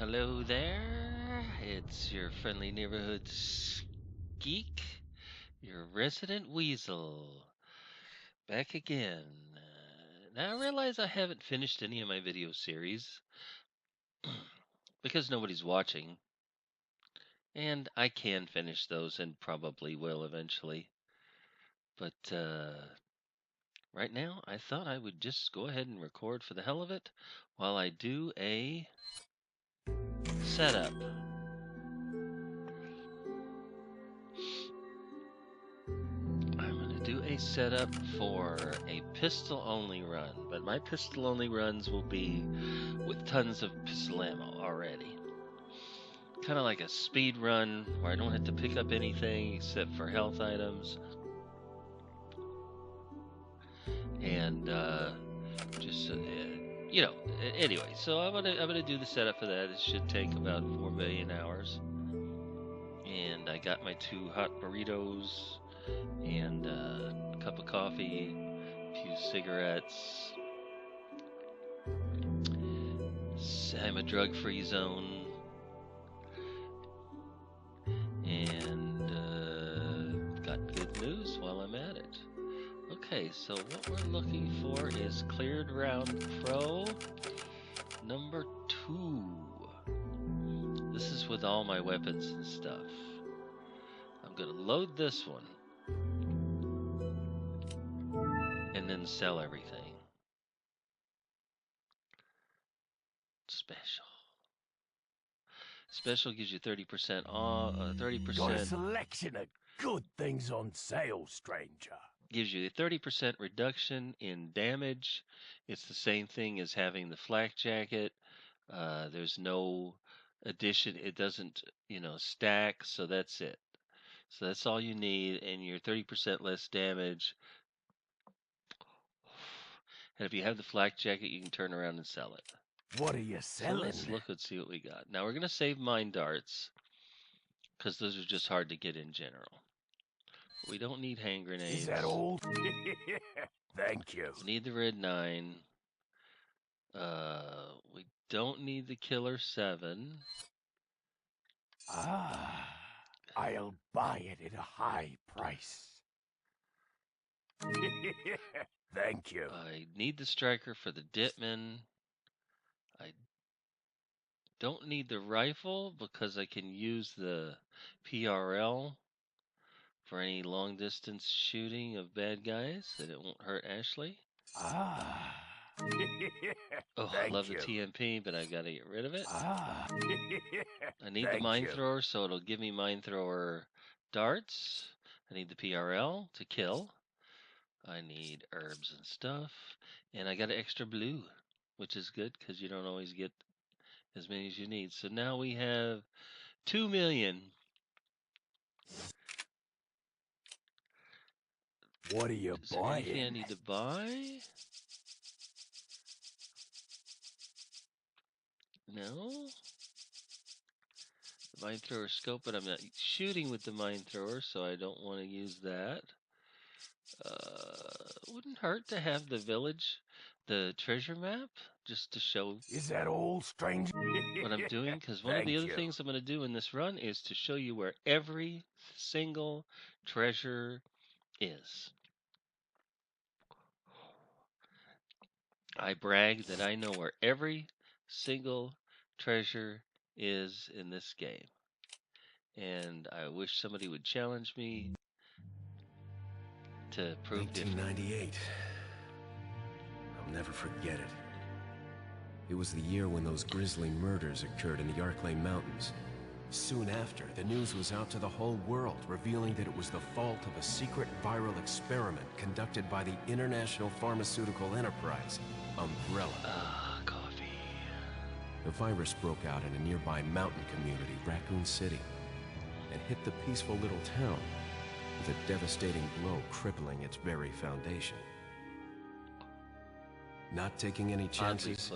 Hello there, it's your friendly neighborhood Skeek, your resident weasel, back again. Now I realize I haven't finished any of my video series because nobody's watching, and I can finish those and probably will eventually. But right now, I thought I would just go ahead and record for the hell of it while I do a setup. Do a setup for a pistol only run, but my pistol only runs will be with tons of pistol ammo already. Kind of like a speed run where I don't have to pick up anything except for health items. And anyway, so I'm gonna do the setup for that. It should take about 4 billion hours. And I got my 2 hot burritos and a cup of coffee, a few cigarettes. I'm a drug-free zone, and got good news while I'm at it. Okay, so what we're looking for is Cleared Round Pro number 2. This is with all my weapons and stuff. I'm gonna load this one and then sell everything. Special gives you 30% off. 30%. Got a selection of good things on sale, stranger. Gives you a 30% reduction in damage. It's the same thing as having the flak jacket. There's no addition. It doesn't, stack. So that's it. So that's all you need, and you're 30% less damage. And if you have the flak jacket, you can turn around and sell it. What are you selling? So let's look and see what we got. Now we're going to save mine darts, because those are just hard to get in general. We don't need hand grenades. Is that all? Thank you. We need the red 9. We don't need the killer 7. I'll buy it at a high price. Thank you. I need the striker for the Ditman. I don't need the rifle because I can use the PRL for any long distance shooting of bad guys, and it won't hurt Ashley. I love the TMP, but I gotta get rid of it. I need the mine thrower, so it'll give me mine thrower darts. I need the PRL to kill. I need herbs and stuff, and I got an extra blue, which is good because you don't always get as many as you need. So now we have 2 million. What are you buying? Anything I need to buy? No. The mine thrower scope, but I'm not shooting with the mine thrower, so I don't want to use that. Wouldn't hurt to have the village, the treasure map, just to show. Is that all, stranger? What I'm doing, because one of the other things I'm going to do in this run is to show you where every single treasure is. I brag that I know where every single treasure is in this game, and I wish somebody would challenge me to prove 1998. I'll never forget it. It was the year when those grisly murders occurred in the Arklay Mountains. Soon after, the news was out to the whole world, revealing that it was the fault of a secret viral experiment conducted by the international pharmaceutical enterprise, Umbrella. Coffee. The virus broke out in a nearby mountain community, Raccoon City, and hit the peaceful little town with a devastating blow crippling its very foundation. Not taking any chances,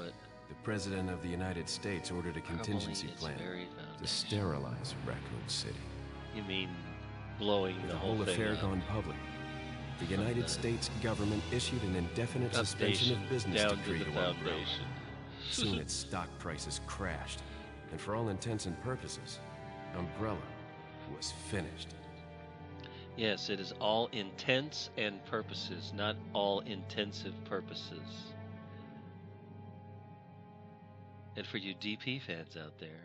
the President of the United States ordered a contingency plan to sterilize Raccoon City. You mean blowing the whole affair thing up? Gone public, the United States government issued an indefinite suspension of business down decree to the to Umbrella. foundation. Soon its stock prices crashed, And for all intents and purposes, Umbrella was finished. Yes, it is all intents and purposes, not all intensive purposes. And for you DP fans out there,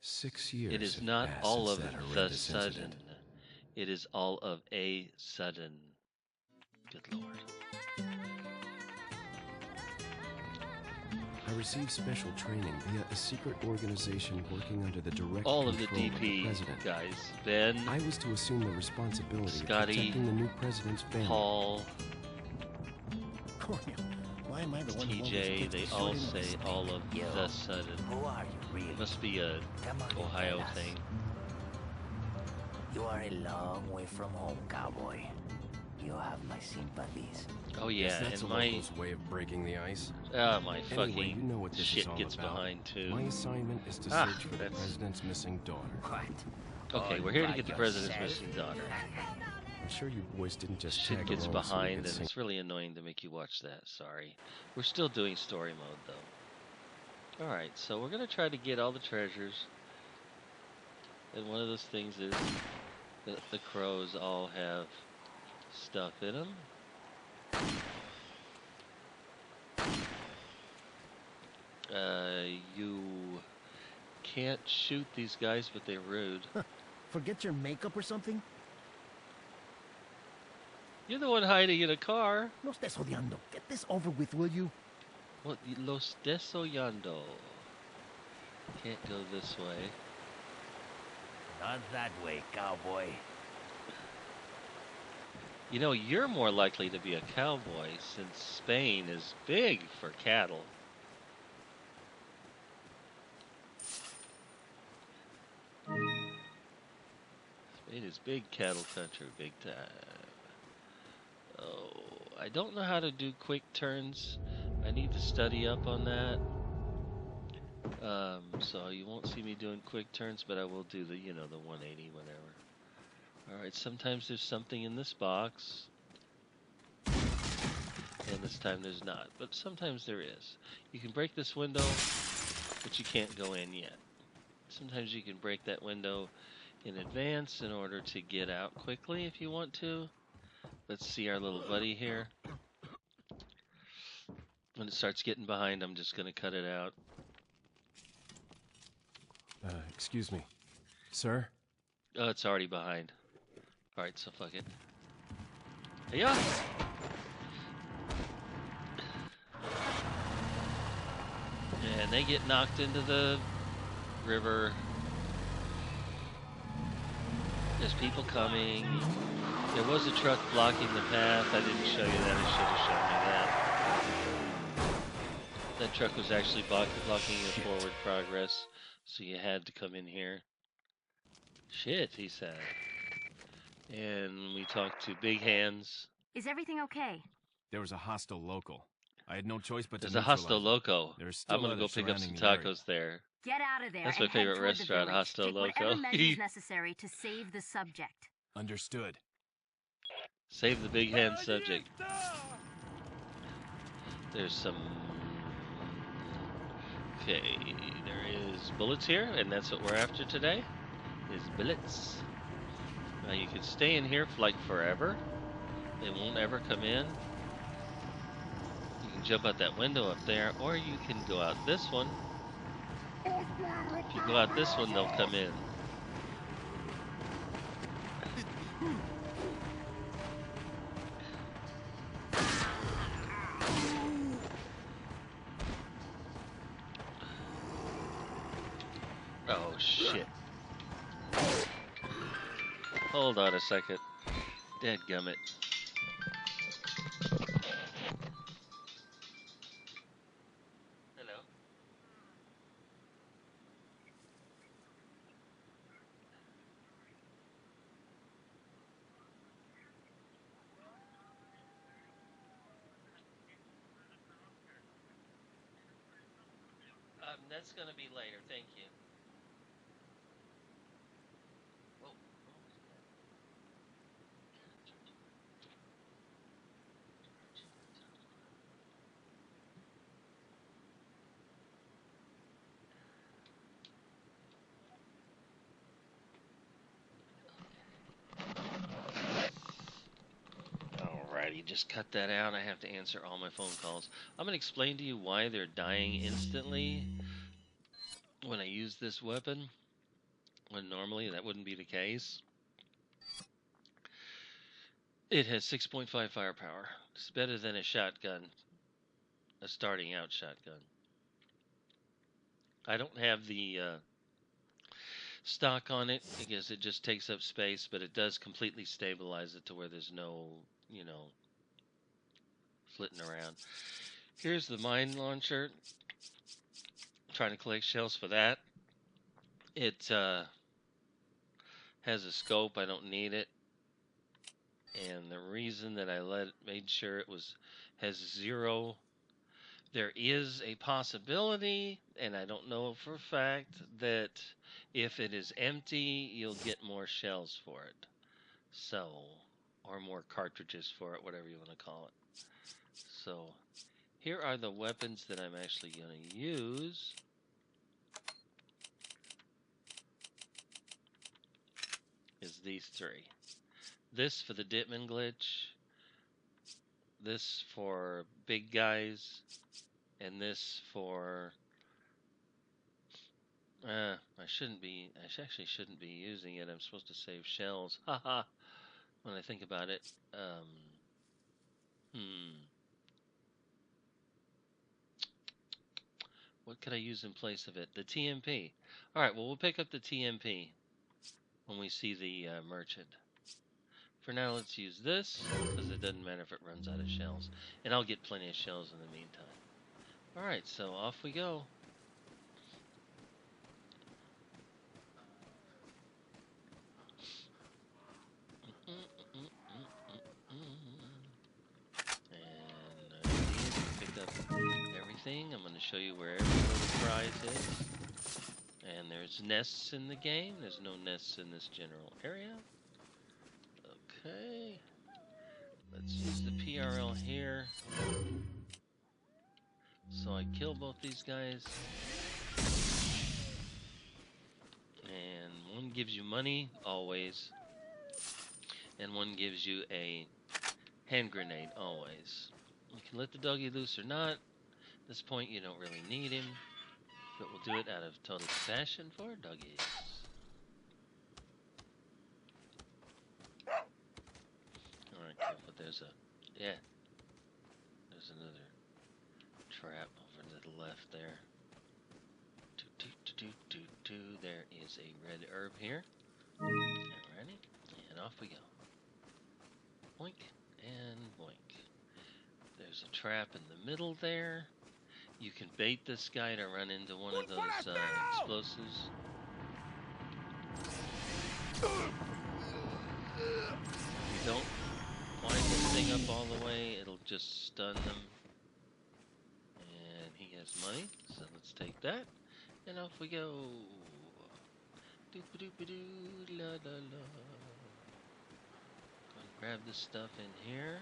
6 years it is have not passed all since of that the horrendous sudden. incident. It is all of a sudden. Good Lord. I received special training via a secret organization working under the direct All of the control of the DP president. guys. Ben, I was to assume the responsibility Scotty, of protecting the new president's family. Paul, Cornel, why am I the one who always TJ, gets they the all short end of the say stick? all of Yo, the sudden. Who are you, really? It must be a Come on, Ohio Nicolas. thing. You are a long way from home, cowboy. You have my sympathies. Oh Yes, yeah, that's and a my local's way of breaking the ice. my Anyway, fucking you know what this is shit all gets about. behind too. My assignment is to Ah, search for the that's- president's missing daughter. What? Okay, All we're here to by get the president's yourself? missing daughter. I'm sure you boys didn't just Shit tag gets along so you behind, could and sing. it's really annoying to make you watch that. Sorry. We're still doing story mode, though. Alright, so we're going to try to get all the treasures. And one of those things is that the crows all have stuff in them. You can't shoot these guys, but they're rude. Forget your makeup or something? You're the one hiding in a car. No estés odiando. Get this over with, will you? What? Los desollando. Can't go this way. Not that way, cowboy. You know, you're more likely to be a cowboy since Spain is big for cattle. Spain is big cattle country, big time. Oh, I don't know how to do quick turns. I need to study up on that. So you won't see me doing quick turns, but I will do the, the 180, whatever. Alright, sometimes there's something in this box. And this time there's not, but sometimes there is. You can break this window, but you can't go in yet. Sometimes you can break that window in advance in order to get out quickly if you want to. Let's see our little buddy here. When it starts getting behind, I'm just going to cut it out. Excuse me. Sir? Oh, it's already behind. Alright, so fuck it. Hey-ya! And they get knocked into the river. There's people coming. There was a truck blocking the path. I didn't show you that. I should have shown you that. That truck was actually blocking your forward progress, so you had to come in here. Shit, he said. And we talked to Big Hands. Is everything okay? There was a hostile local. I had no choice but to There's a hostile neutralize it. loco. There's still I'm gonna go others pick up some surrounding the area. tacos there. Get out of there. That's my and head favorite toward the restaurant, village. Hostel Take Loco. whatever measures necessary to save the subject. Understood. Save the Big Hand subject. There's some... Okay, there is bullets here, and that's what we're after today, is bullets. Now you can stay in here for like forever. They won't ever come in. You can jump out that window up there, or you can go out this one. If you go out this one, they'll come in. Oh, shit. Hold on a second. Dadgummit. Hello. That's gonna be later, thank you. Whoa. just cut that out. I have to answer all my phone calls. I'm going to explain to you why they're dying instantly when I use this weapon, when normally that wouldn't be the case. It has 6.5 firepower. It's better than a shotgun, a starting out shotgun. I don't have the stock on it because it just takes up space, but it does completely stabilize it to where there's no, flitting around. Here's the mine launcher. I'm trying to collect shells for that. It has a scope. I don't need it. And the reason that I made sure it has 0, there is a possibility, and I don't know for a fact, that if it is empty, you'll get more shells for it. So, or more cartridges for it, whatever you want to call it. So, here are the weapons that I'm actually going to use. Is these 3. This for the Ditman glitch, this for big guys, and this for I actually shouldn't be using it. I'm supposed to save shells. Haha. When I think about it. What could I use in place of it? The TMP. Alright, well, we'll pick up the TMP when we see the merchant. For now, let's use this, because it doesn't matter if it runs out of shells. And I'll get plenty of shells in the meantime. Alright, so off we go. And pick up everything. I'm going to show you where every little prize is. And there's nests in the game. There's no nests in this general area. Okay. Let's use the PRL here. So I kill both these guys. And one gives you money, always. And one gives you a hand grenade, always. You can let the doggy loose or not. At this point, you don't really need him. But we'll do it out of total compassion for doggies. Alright, but there's another trap over to the left there. There is a red herb here. Alrighty, and off we go. Boink and boink. There's a trap in the middle there. You can bait this guy to run into one of those explosives. If you don't wind this thing up all the way, it'll just stun them. And he has money, so let's take that. And off we go. Doop-a-doop-a-doo, la la la. Grab this stuff in here.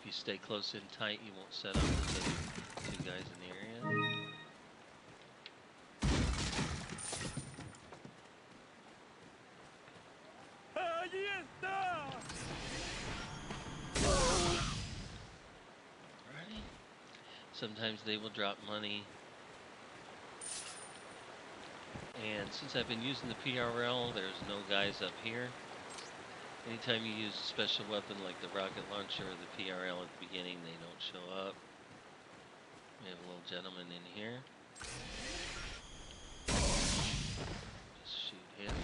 If you stay close and tight, you won't set up with the 2 guys in the area. Alrighty. Sometimes they will drop money. And since I've been using the PRL, there's no guys up here. Anytime you use a special weapon like the rocket launcher or the PRL at the beginning, they don't show up. We have a little gentleman in here. Just shoot him.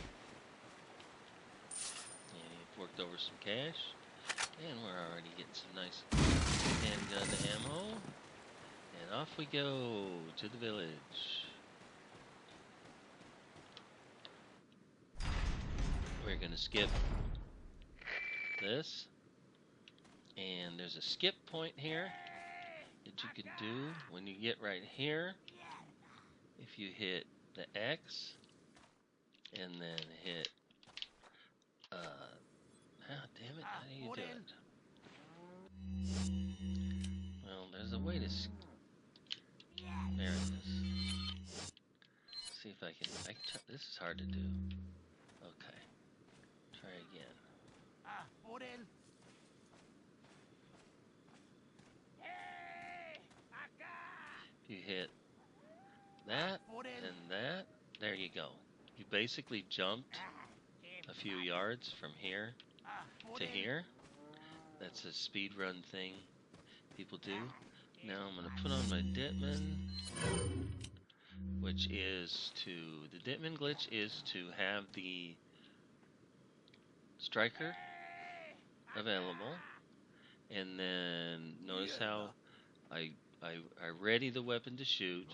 And he worked over some cash. And we're already getting some nice handgun ammo. And off we go to the village. We're going to skip this, and there's a skip point here that you can do when you get right here. If you hit the X and then hit damn it, how do you do it? Well, there's a way to there it is. See if I can try, this is hard to do. Okay, try again. You hit that and that. There you go. You basically jumped a few yards from here to here. That's a speed run thing people do. Now I'm going to put on my Ditman, which is the Ditman glitch is to have the striker available, and then notice how I ready the weapon to shoot,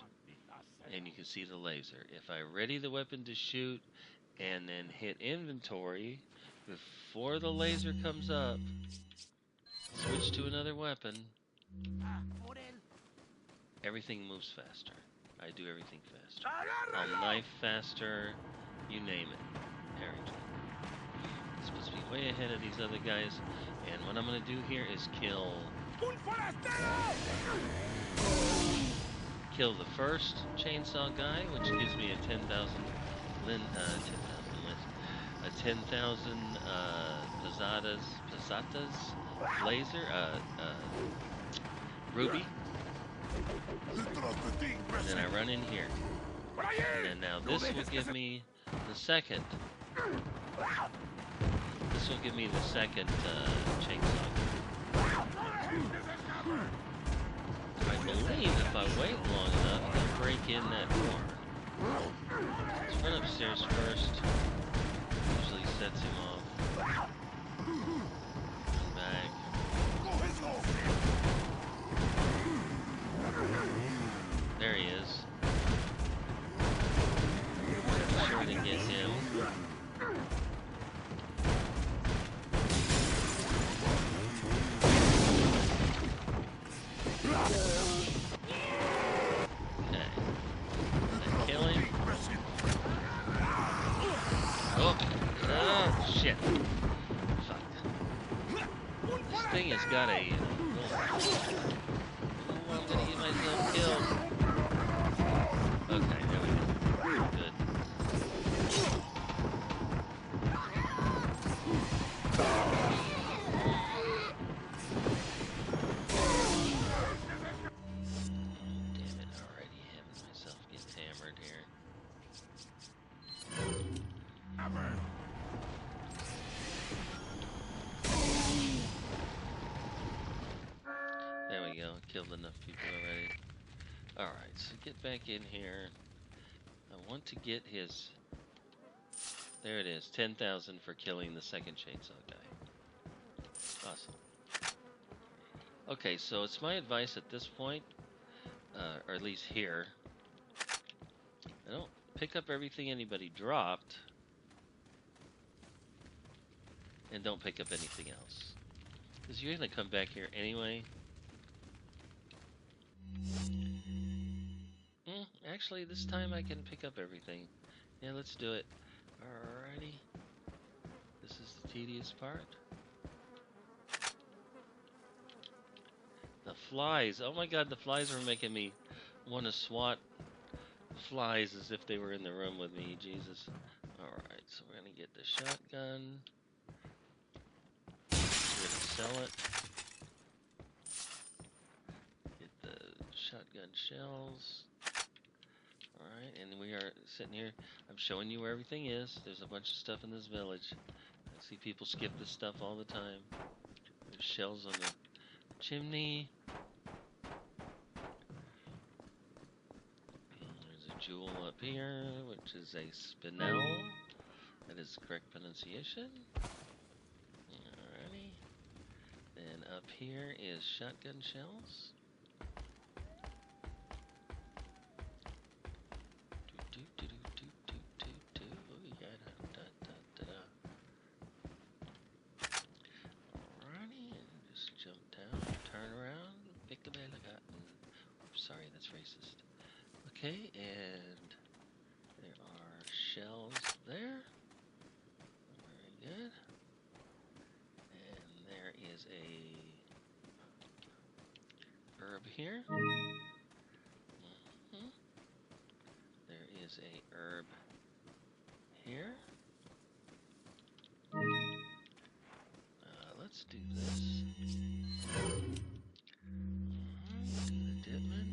and you can see the laser. If I ready the weapon to shoot and then hit inventory before the laser comes up, switch to another weapon, everything moves faster. I do everything faster. I'll knife faster, you name it. Everything. It's supposed to be way ahead of these other guys, and what I'm going to do here is kill the first chainsaw guy, which gives me a 10,000 pesetas laser, ruby. And then I run in here. And then now this will give me the second. This will give me the second chainsaw. I believe if I wait long enough, I'll break in that door. Let's run upstairs first. Usually sets him off. Run back. There he is. Be sure to get him. Okay. Kill him. Oh, shit. Fuck. This thing has got a... Oh, I'm gonna get myself killed. Okay, there we go. Good. Damn it, already having myself get hammered here. There we go, killed enough people already. Alright, so get back in here. I want to get his... There it is, 10,000 for killing the second chainsaw guy. Awesome. Okay, so it's my advice at this point, or at least here, I don't pick up everything anybody dropped, and don't pick up anything else. Because you're going to come back here anyway. Actually, this time I can pick up everything. Yeah, let's do it. Alrighty. This is the tedious part. The flies. Oh my god, the flies were making me want to swat flies as if they were in the room with me. Jesus. Alright, so we're going to get the shotgun. We're going to sell it. Get the shotgun shells. Alright, and we are sitting here. I'm showing you where everything is. There's a bunch of stuff in this village. I see people skip this stuff all the time. There's shells on the chimney. There's a jewel up here, which is a spinel. That is the correct pronunciation. Alrighty. Then up here is shotgun shells. Sorry, that's racist. Okay, and there are shells there. Very good. And there is a herb here. There is a herb here. Let's do this. Do the Ditman.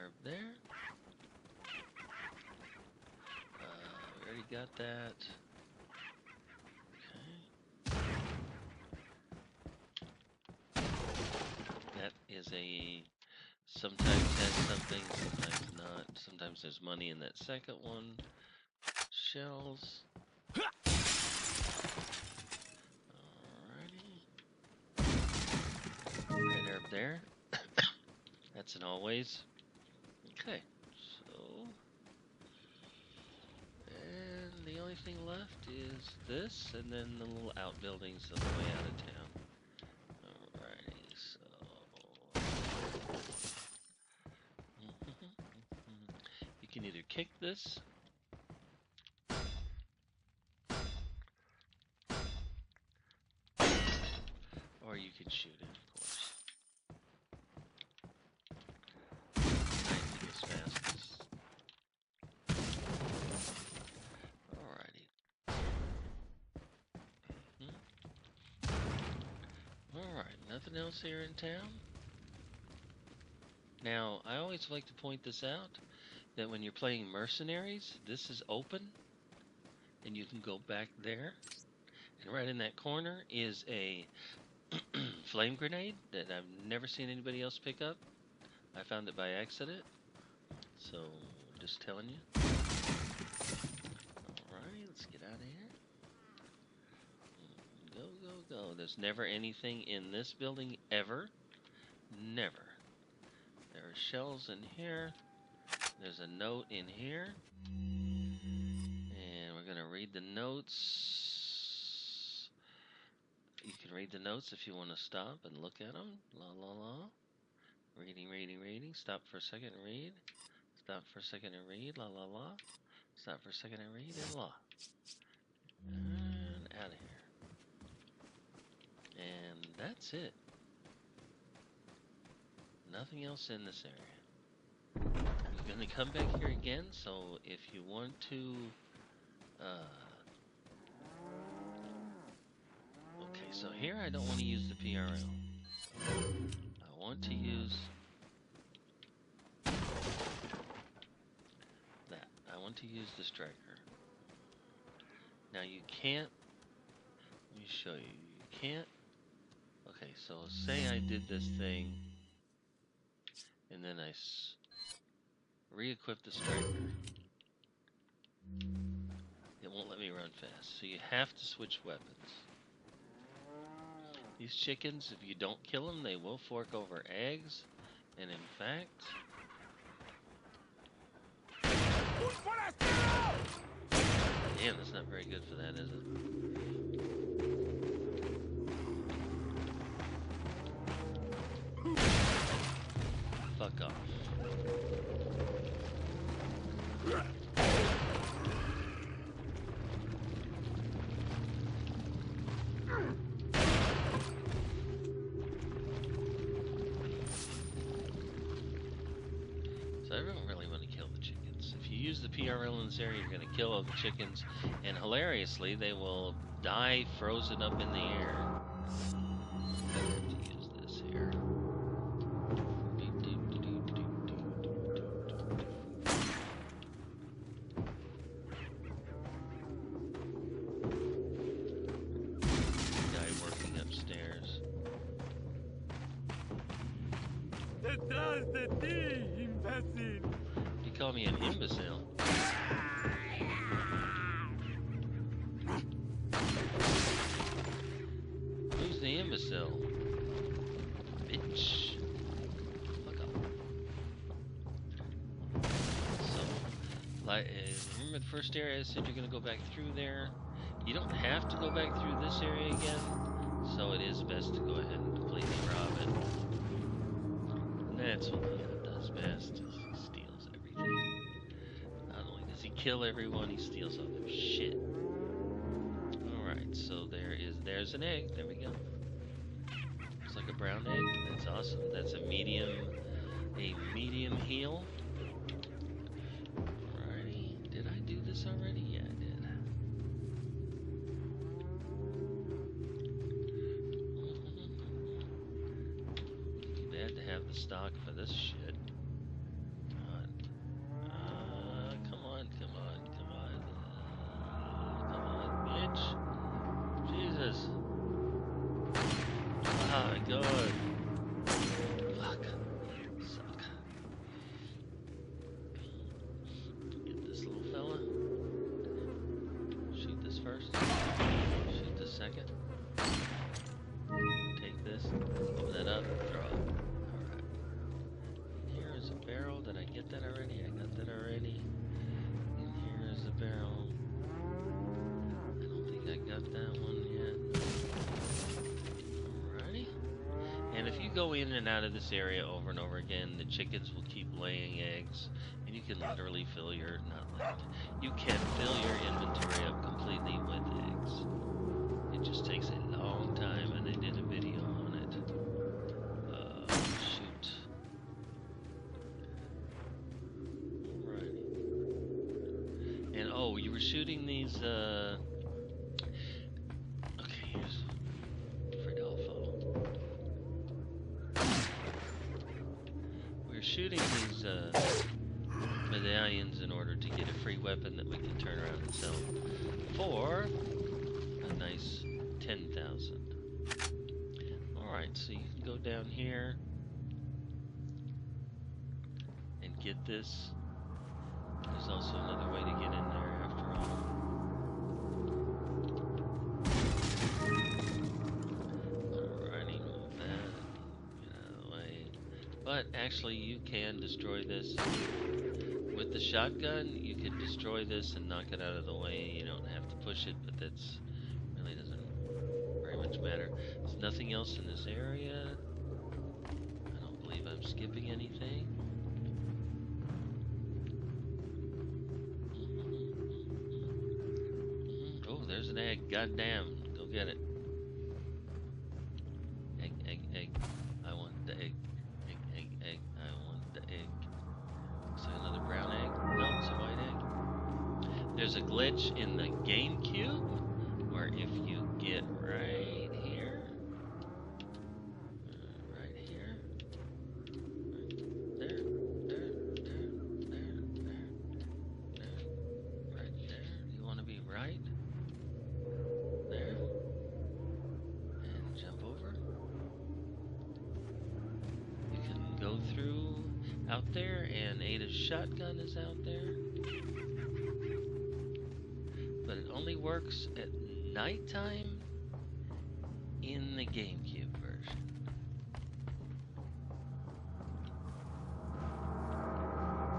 herb there. We already got that. Okay. That is a... Sometimes has something, sometimes not. Sometimes there's money in that second one. Shells. Alrighty. Red herb there. That's an always. Okay. So... And the only thing left is this, and then the little outbuildings on the way out of town. Alrighty, so... You can either kick this, or you can shoot it, of course. Knifing is fastest. Alrighty. Alright, nothing else here in town? Now, I always like to point this out, that when you're playing Mercenaries, this is open, and you can go back there. And right in that corner is a flame grenade that I've never seen anybody else pick up. I found it by accident, so just telling you. Alright, let's get out of here. Go, go, go. There's never anything in this building, ever. Never. There are shells in here. There's a note in here. And we're going to read the notes. You can read the notes if you want to stop and look at them. La, la, la. Reading, reading, reading. Stop for a second and read. Stop for a second and read. La, la, la. Stop for a second and read. And la. And out of here. And that's it. Nothing else in this area. You're going to come back here again, so if you want to... okay, so here I don't want to use the PRL. I want to use... that. I want to use the striker. Now you can't... Let me show you. You can't... Okay, so say I did this thing, and then I re-equip the striker. It won't let me run fast, so you have to switch weapons. These chickens, if you don't kill them, they will fork over eggs, and in fact... Damn, that's not very good for that, is it? Fuck off. So I don't really want to kill the chickens. If you use the PRL in this area, you're going to kill all the chickens, and hilariously, they will die frozen up in the air. I have to use this here. Guy working upstairs. You call me an imbecile. Who's the imbecile? Bitch. Fuck up. So, like, remember the first area I said you're gonna go back through there? You don't have to go back through this area again, so it is best to go ahead and completely rob it. And that's what Leon does best, is he steals everything. Not only does he kill everyone, he steals all their shit. Alright, so there's an egg. There we go. Looks like a brown egg. That's awesome. That's a medium heal. Alrighty. Did I do this already? Yeah, I did. Too bad to have the stock for this shit. god. Fuck. Suck. Get this little fella. Shoot this first. Shoot this second. Take this. Open that up. Throw it. Alright. Here is a barrel. Did I get that already? I got that already. And here is the barrel. I don't think I got that one yet. Alrighty. And if you go in and out of this area over and over again, the chickens will keep laying eggs. And you can literally fill your, you can fill your inventory up completely with eggs. It just takes a long time, and they did a video on it. Shoot. Alrighty. And oh, you were shooting these, okay, here's Fridolfo. We're shooting these, medallions in order to get a free weapon that we can turn around and sell for a nice 10,000. Alright, so you can go down here and get this. There's also another way to get in there after all. Alrighty, move that. Get out of the way. But actually you can destroy this. With the shotgun, you can destroy this and knock it out of the way. You don't have to push it, but that's really doesn't very much matter. There's nothing else in this area. I don't believe I'm skipping anything. Oh, there's an egg. Goddamn. Go get it. Egg, egg, egg. I want the egg. Egg, egg, egg. I want the egg. So another brown egg? No, it's a white egg. There's a glitch in the GameCube where if you get right here, there, right there. You want to be right there, and jump over. You can go through out there, and Ada's shotgun is out there. But it only works at nighttime in the GameCube version.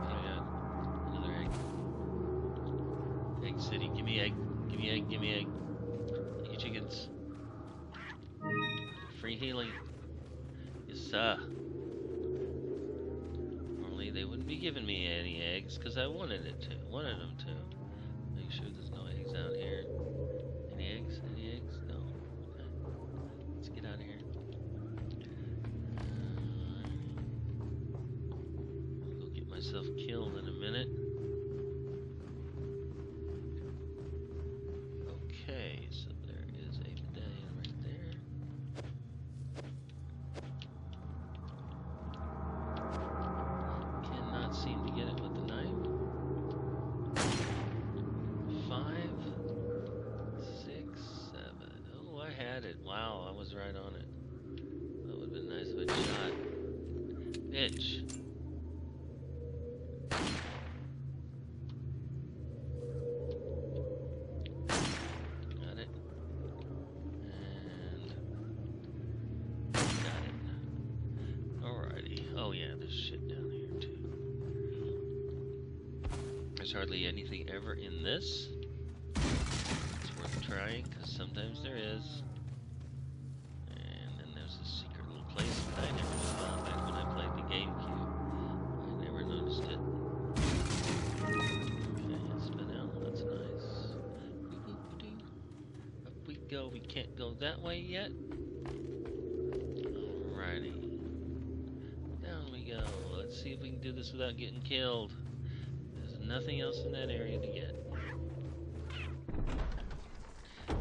Oh yeah, another egg. Egg City, give me egg. Give me egg, give me egg. You chickens. Free healing. Yes, sir. They wouldn't be giving me any eggs because I wanted them to. Make sure there's no eggs out here. Any eggs? Any eggs? No. Okay. Let's get out of here. I'll go get myself killed in a minute. Okay, so there is a medallion right there. Seem to get it with the knife. 5, 6, 7. Oh, I had it. Wow, I was right on it. That would have been nice if I'd shot. Bitch. Got it. And got it. Alrighty. Oh yeah, there's shit down here too. There's hardly anything ever in this. It's worth trying, because sometimes there is. And then there's a secret little place that I never knew about back when I played the GameCube. I never noticed it. Okay, it's been out. That's nice. Up we go. We can't go that way yet. Alrighty. Down we go. Let's see if we can do this without getting killed. Nothing else in that area to get.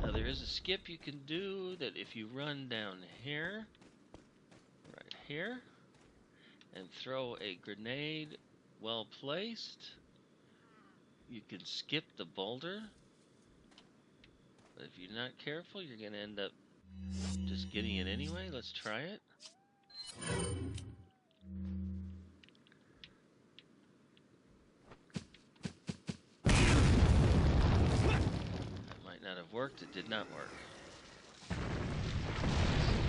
Now there is a skip you can do that if you run down here, right here, and throw a grenade well placed, you can skip the boulder. But if you're not careful, you're going to end up Just getting it anyway. Let's try it. That might not have worked. It did not work.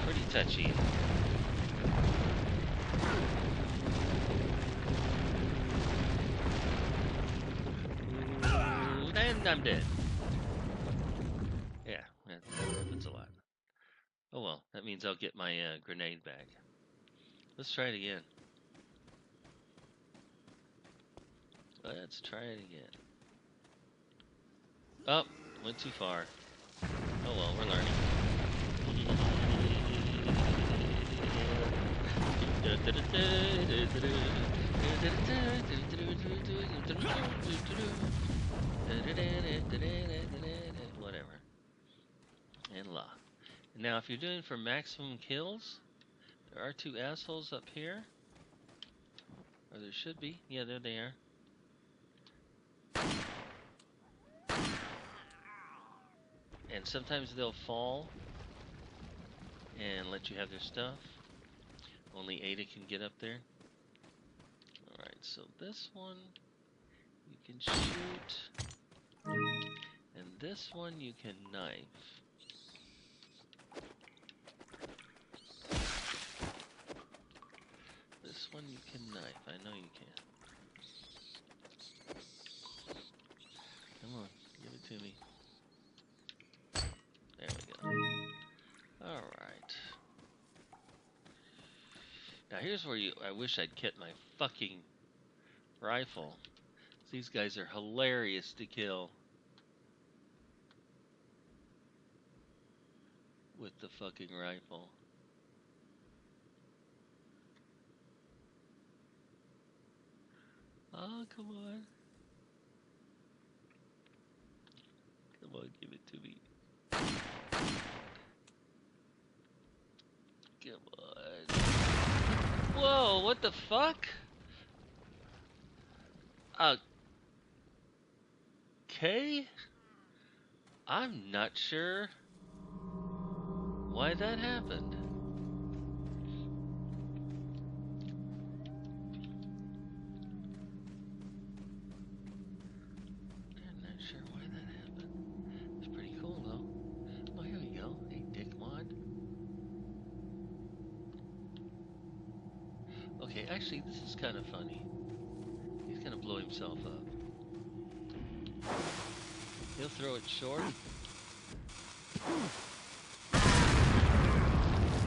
Pretty touchy. And I'm dead. Yeah, that happens a lot. Oh well, that means I'll get my grenade back. Let's try it again. Let's try it again. Oh, went too far. Oh well, we're learning. Whatever. And la. Now, if you're doing for maximum kills, there are two assholes up here. Or there should be. Yeah, there they are. And sometimes they'll fall and let you have their stuff. Only Ada can get up there. Alright, so this one you can shoot. And this one you can knife. This one you can knife. I know you can. Come on, give it to me. There we go. Alright. Now here's where I wish I'd kept my fucking rifle. These guys are hilarious to kill. With the fucking rifle. Oh, come on. Come on, give it to me. Come on. Whoa, what the fuck? Okay. I'm not sure why that happened. I'm not sure why that happened. It's pretty cool though. Oh, here we go. Hey, dick mod. Okay, actually, this is kind of funny. He's gonna blow himself up. He'll throw it short.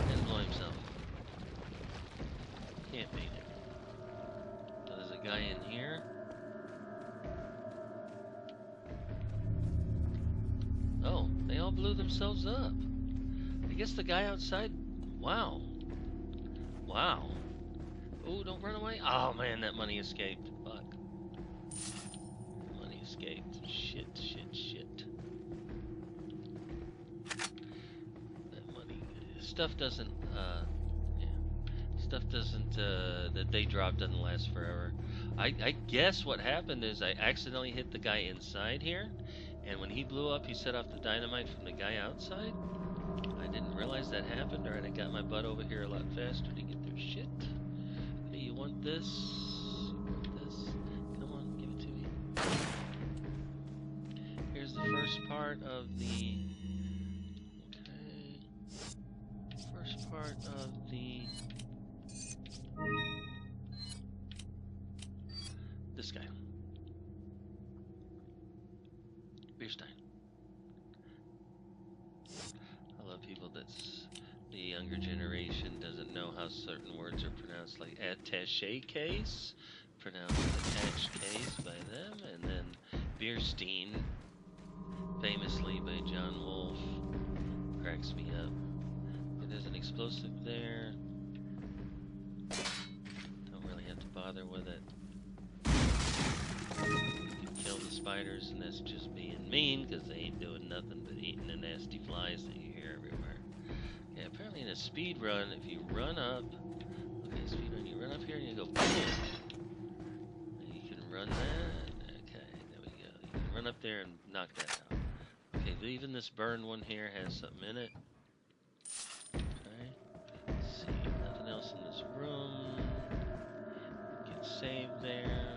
And blow himself. Can't beat it. So there's a guy in here. Oh, they all blew themselves up. I guess the guy outside... Wow. Wow. Oh, don't run away. Oh, man, that money escaped. Fuck. Money escaped. Shit, shit, shit. That money... Stuff doesn't, yeah. Stuff doesn't, the day drop doesn't last forever. I guess what happened is I accidentally hit the guy inside here, and when he blew up, he set off the dynamite from the guy outside. I didn't realize that happened, or I'd have got my butt over here a lot faster to get their shit. Hey, you want this? You want this? Come on, give it to me. Here's the first part of the... Okay. First part of the... This guy. Bierstein. I love people that's the younger generation doesn't know how certain words are pronounced, like attaché case, pronounced attached case by them, and then Bierstein, famously by John Wolfe, cracks me up. Okay, there's an explosive there. Don't really have to bother with it. You can kill the spiders, and that's just being mean, because they ain't doing nothing but eating the nasty flies that you hear everywhere. Okay, apparently in a speed run, if you run up, okay, speed run, you run up here and you go boom. And you can run that. Okay, there we go. You can run up there and knock that out. Okay, even this burned one here has something in it. save there.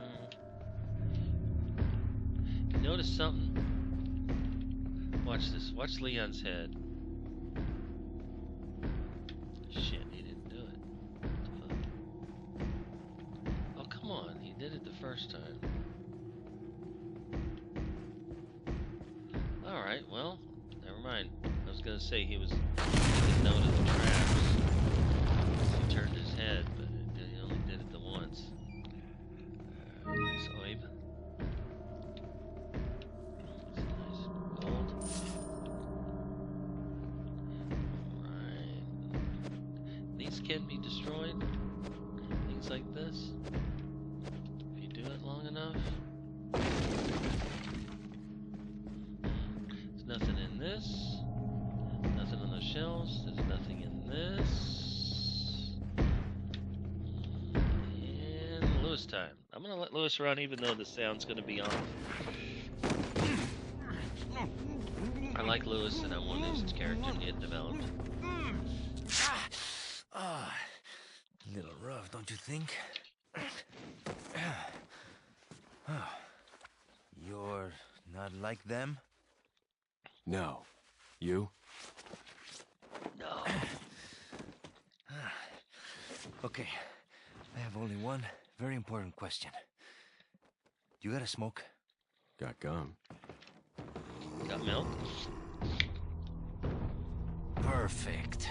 Notice something? Watch this. Watch Leon's head. Shit, he didn't do it. What the fuck? Oh, come on. He did it the first time. Alright, well, never mind. I was gonna say he was taking note of the traps. He turned his head, but he only did it the once. Nice oib. Nice gold. Alright. These can be destroyed. Things like this. If you do it long enough. There's nothing in this. Nothing on the shelves. There's nothing in this. And Lewis time. I'm gonna let Lewis run even though the sound's gonna be off. I like Lewis and I want his character to get developed. Ah, a little rough, don't you think? You're not like them? No. You? No. Okay, I have only one very important question. You got a smoke? Got gum. Got milk? Perfect.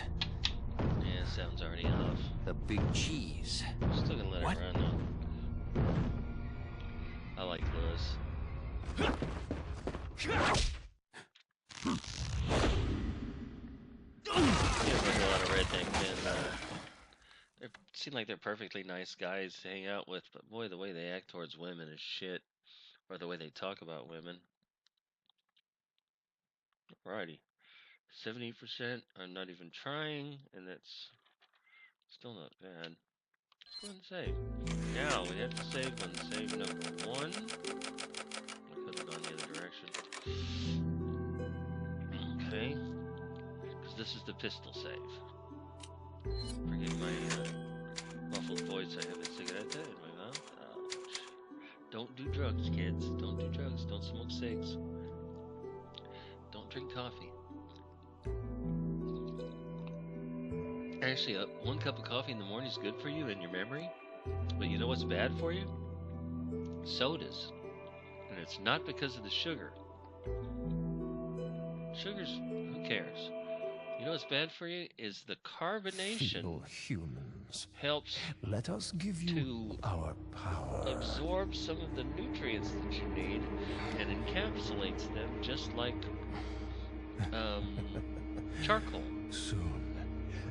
Yeah, sound's already off. The big cheese. Still gonna let it run though. I like Lewis. Seems like a lot of redneck men. They seem like they're perfectly nice guys to hang out with, but boy, the way they act towards women is shit. Or the way they talk about women. Alrighty. 70% are not even trying, and that's still not bad. Let's go ahead and save. Now, we have to save on save number 1. Put it on the other direction. Okay. Because this is the pistol save. Forgive my muffled voice. I have a cigarette in my mouth. Ouch. Don't do drugs, kids. Don't do drugs. Don't smoke cigs. Don't drink coffee. Actually, 1 cup of coffee in the morning is good for you and your memory. But you know what's bad for you? Sodas. And it's not because of the sugar. Sugar's, who cares? You know what's bad for you? Is the carbonation. Feeble humans. Helps Let us give you our power. absorb some of the nutrients that you need and encapsulates them just like charcoal. Soon,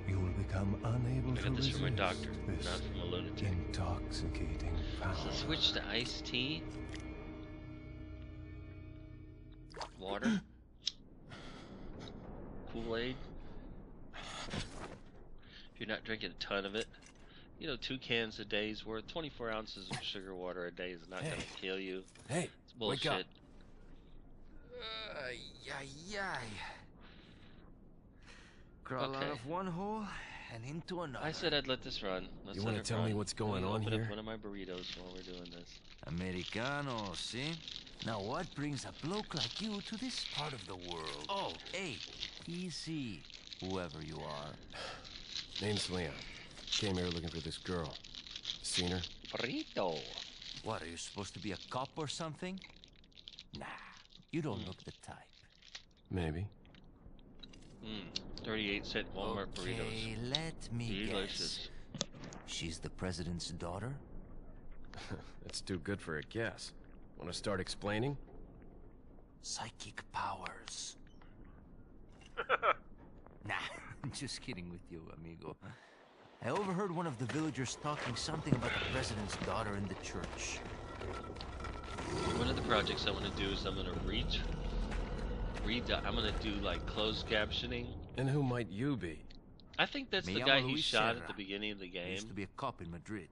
you will become unable I to got this from a resist doctor, this not from a lunatic. intoxicating power. So switch to iced tea. Water. Kool-Aid. If you're not drinking a ton of it. You know, 2 cans a day's worth. 24 ounces of sugar water a day is not going to kill you. Hey, It's bullshit. wake up. Crawl Okay. out of one hole and into another. I said I'd let this run. Let's You let wanna it tell run. me what's going Let me on open here? up one of my burritos while we're doing this. Americano, see? Now what brings a bloke like you to this part of the world? Oh, hey, easy, whoever you are. Name's Leon. Came here looking for this girl. Seen her? Burrito. What, are you supposed to be a cop or something? Nah, you don't look the type. Maybe. 38-cent Walmart Okay, burritos. let me Delicious. guess. She's the president's daughter? That's too good for a guess. Want to start explaining? Psychic powers. Nah, I'm just kidding with you, amigo. I overheard one of the villagers talking something about the president's daughter in the church. One of the projects I want to do is I'm going to I'm going to do like closed captioning. And who might you be? I think that's Me the llamo guy he Luis shot Serra. at the beginning of the I game. used to be a cop in Madrid.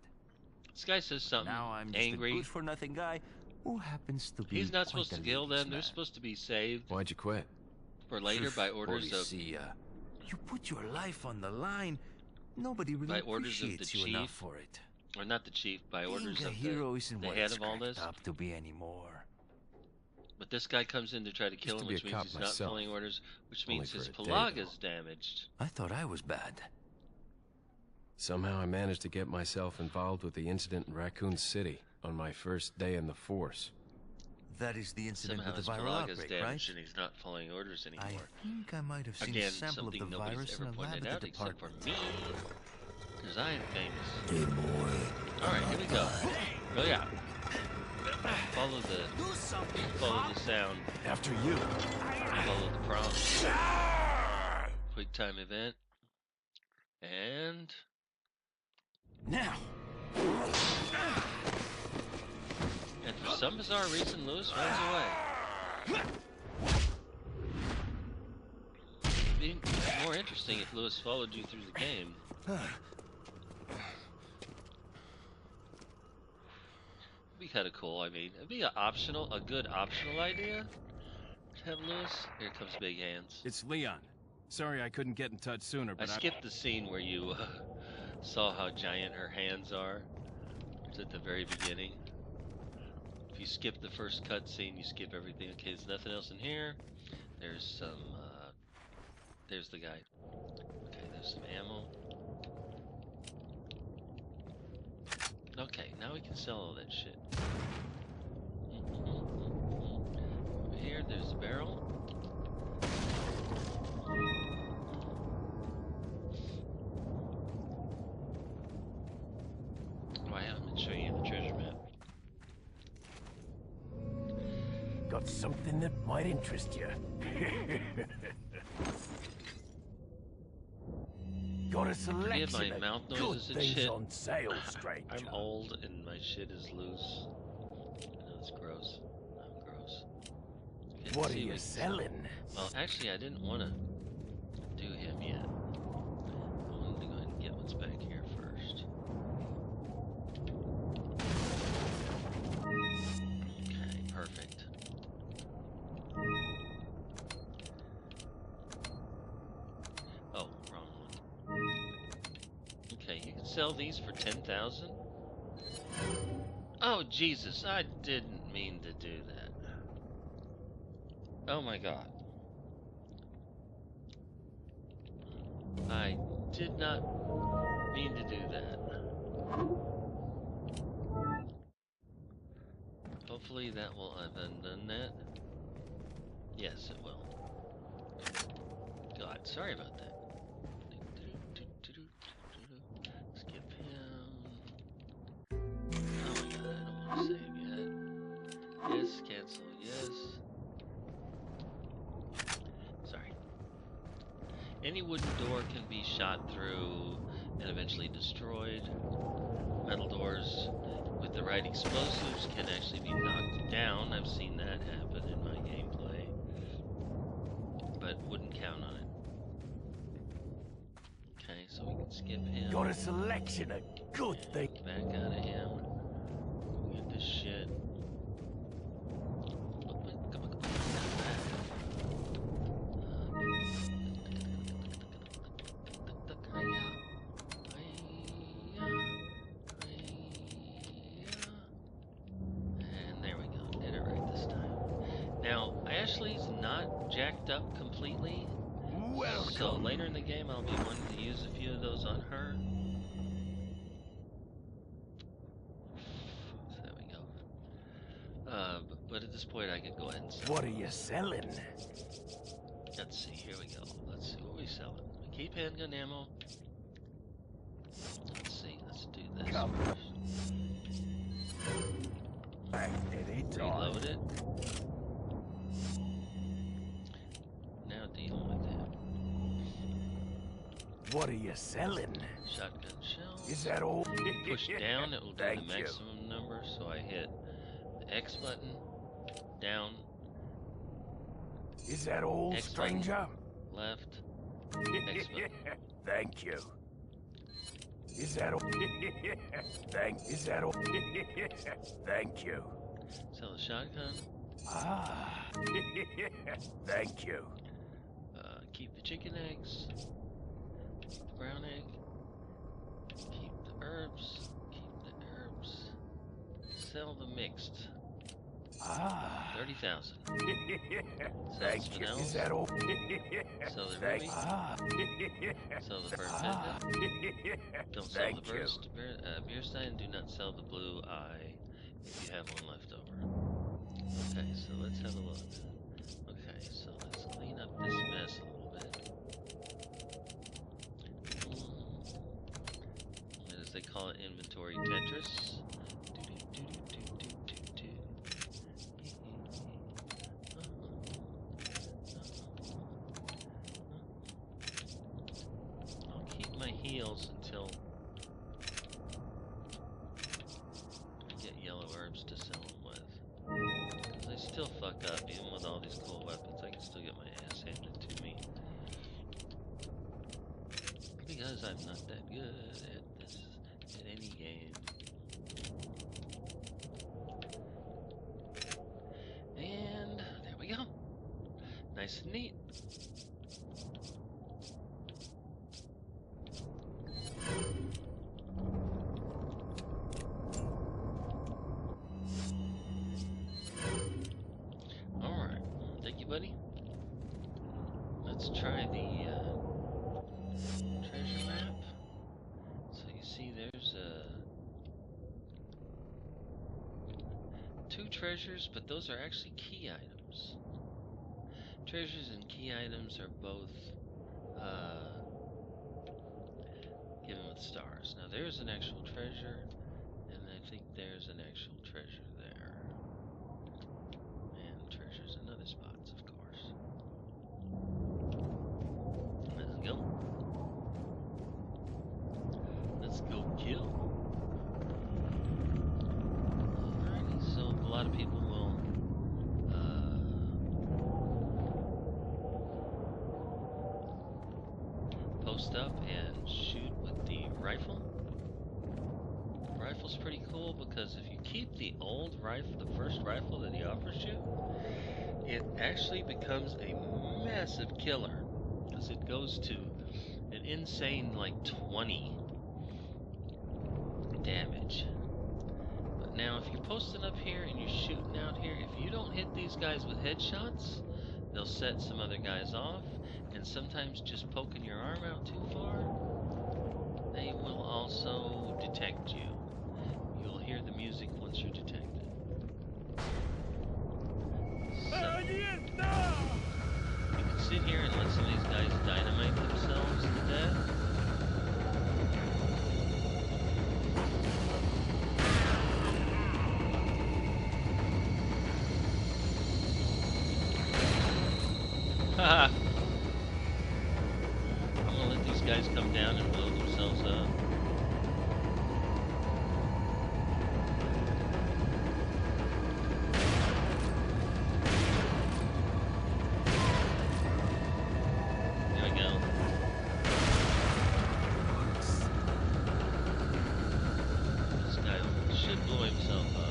This guy says something Now I'm just angry. a good-for-nothing guy who happens to be He's not quite supposed to a kill ladies' them. They're man. supposed to be saved Why'd you quit? for later by orders of Policia. You put your life on the line. Nobody really By orders of the appreciates you enough chief. for it. or not the chief, by orders Being a of hero isn't the what head it's of all cracked this. up to be anymore. But this guy comes in to try to kill him, to be which a means cop he's myself. not following orders, which Only means for his a day, Pelaga's damaged. I thought I was bad. Somehow I managed to get myself involved with the incident in Raccoon City on my first day in the force. That is the incident Somehow with his the viral Pelaga's outbreak, damaged right? and he's not following orders I anymore. think I might have seen Again, a sample of the something nobody's virus in ever a lab pointed at out the except for department. me, because I am famous. Hey, boy. All right, here we go. Oh yeah. Follow the sound. After you. Follow the prompt. Quick time event. And Now! and for some bizarre reason, Lewis runs away. It'd be more interesting if Lewis followed you through the game. It'd be kind of cool. I mean, it'd be a good optional idea to have Lewis. Here comes Big Hands. It's Leon. Sorry I couldn't get in touch sooner, I but skipped the scene where you saw how giant her hands are. It's at the very beginning. If you skip the first cutscene, you skip everything. Okay, there's nothing else in here. There's some, there's the guy. Okay, there's some ammo. Okay, now we can sell all that shit. Over here, there's the barrel. Oh, I haven't been showing you the treasure map. Got something that might interest you. Got a Forgive selection my mouth of noises good and things shit. on sale, stranger. I'm old and my shit is loose. I know it's gross. I'm gross. Okay, What let's are see you what- selling? Well, actually, I didn't want to do him yet. I wanted to go ahead and get what's back here first. Okay, perfect. Oh, wrong one. Okay, you can sell these for 10,000. Oh, Jesus, I didn't mean to do that. Oh my God. I did not mean to do that. Hopefully that will have undone that. Yes, it will. God, sorry about that. Skip him. Oh my God, I don't want to save yet. Yes, cancel, yes. Sorry. Any wooden door can be shot through and eventually destroyed. Metal doors with the right explosives can actually be knocked down. I've seen that happen in my gameplay, but wouldn't count on it. Okay, so we can skip him. Got a selection of good things. Back out of him. Get this shit. And there we go. Did it right this time. Now, Ashley's not jacked up completely. Welcome. So later in the game, I'll be wanting to use a few of those on her. So there we go. But at this point, I can go ahead and sell. What are you selling? Let's see. Here we go. Let's see what we selling. We keep handgun ammo. Let's see. Let's do this Come. first. Anytime. Reload it. Now deal with it. What are you selling? Shotgun shells. Is that all? Push down, it will do Thank the you. maximum number, so I hit the X button, down, Is that all, X stranger? left, X button. Thank you. Is that all? Is that all? Thank you. Sell the shotgun, Ah. Thank you. keep the chicken eggs, keep the brown egg, keep the herbs, keep the sell the mixed. 30,000. Thank you. Is that all? Sell the ruby. Sell the fermented. Don't sell the burst beer stein. Do not sell the blue eye if you have one left over. Okay, so let's have a look. Okay, so let's clean up this mess a little bit. As they call it, inventory Tetris. I'll keep my heals until I get yellow herbs to sell them with. Because I still fuck up, even with all these cool weapons. I can still get my ass handed to me. Because I'm not that good at this, at any game. And there we go. Nice and neat. Alright. Thank you, buddy. Let's try the treasure map. So you see there's 2 treasures, but those are actually key items. Treasures and key items are both given with stars. Now there's an actual treasure, and I think there's an actual treasure there. And treasures in other spots, of course. Let's go. Let's go kill. Alrighty, so a lot of people will post up and shoot with the rifle. The rifle's pretty cool because if you keep the old rifle, the first rifle that he offers you, it actually becomes a massive killer because it goes to an insane like 20 damage. But now if you're posting up here and you're shooting out here, if you don't hit these guys with headshots, they'll set some other guys off. And sometimes just poking your arm out too far, they will also detect you. You'll hear the music once you're detected. So, you can sit here and let some of these guys dynamite themselves to death. Haha! Guys come down and blow themselves up. There we go. This guy should blow himself up.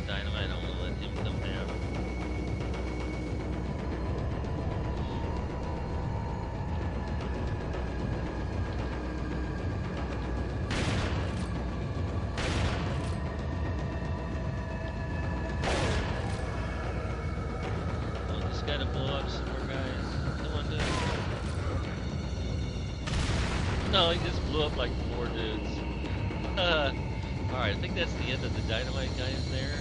Dynamite, I'm gonna let him come down. I want this guy to blow up some more guys. Come on, dude. No, he just blew up like 4 dudes. Alright, I think that's the end of the dynamite guys there.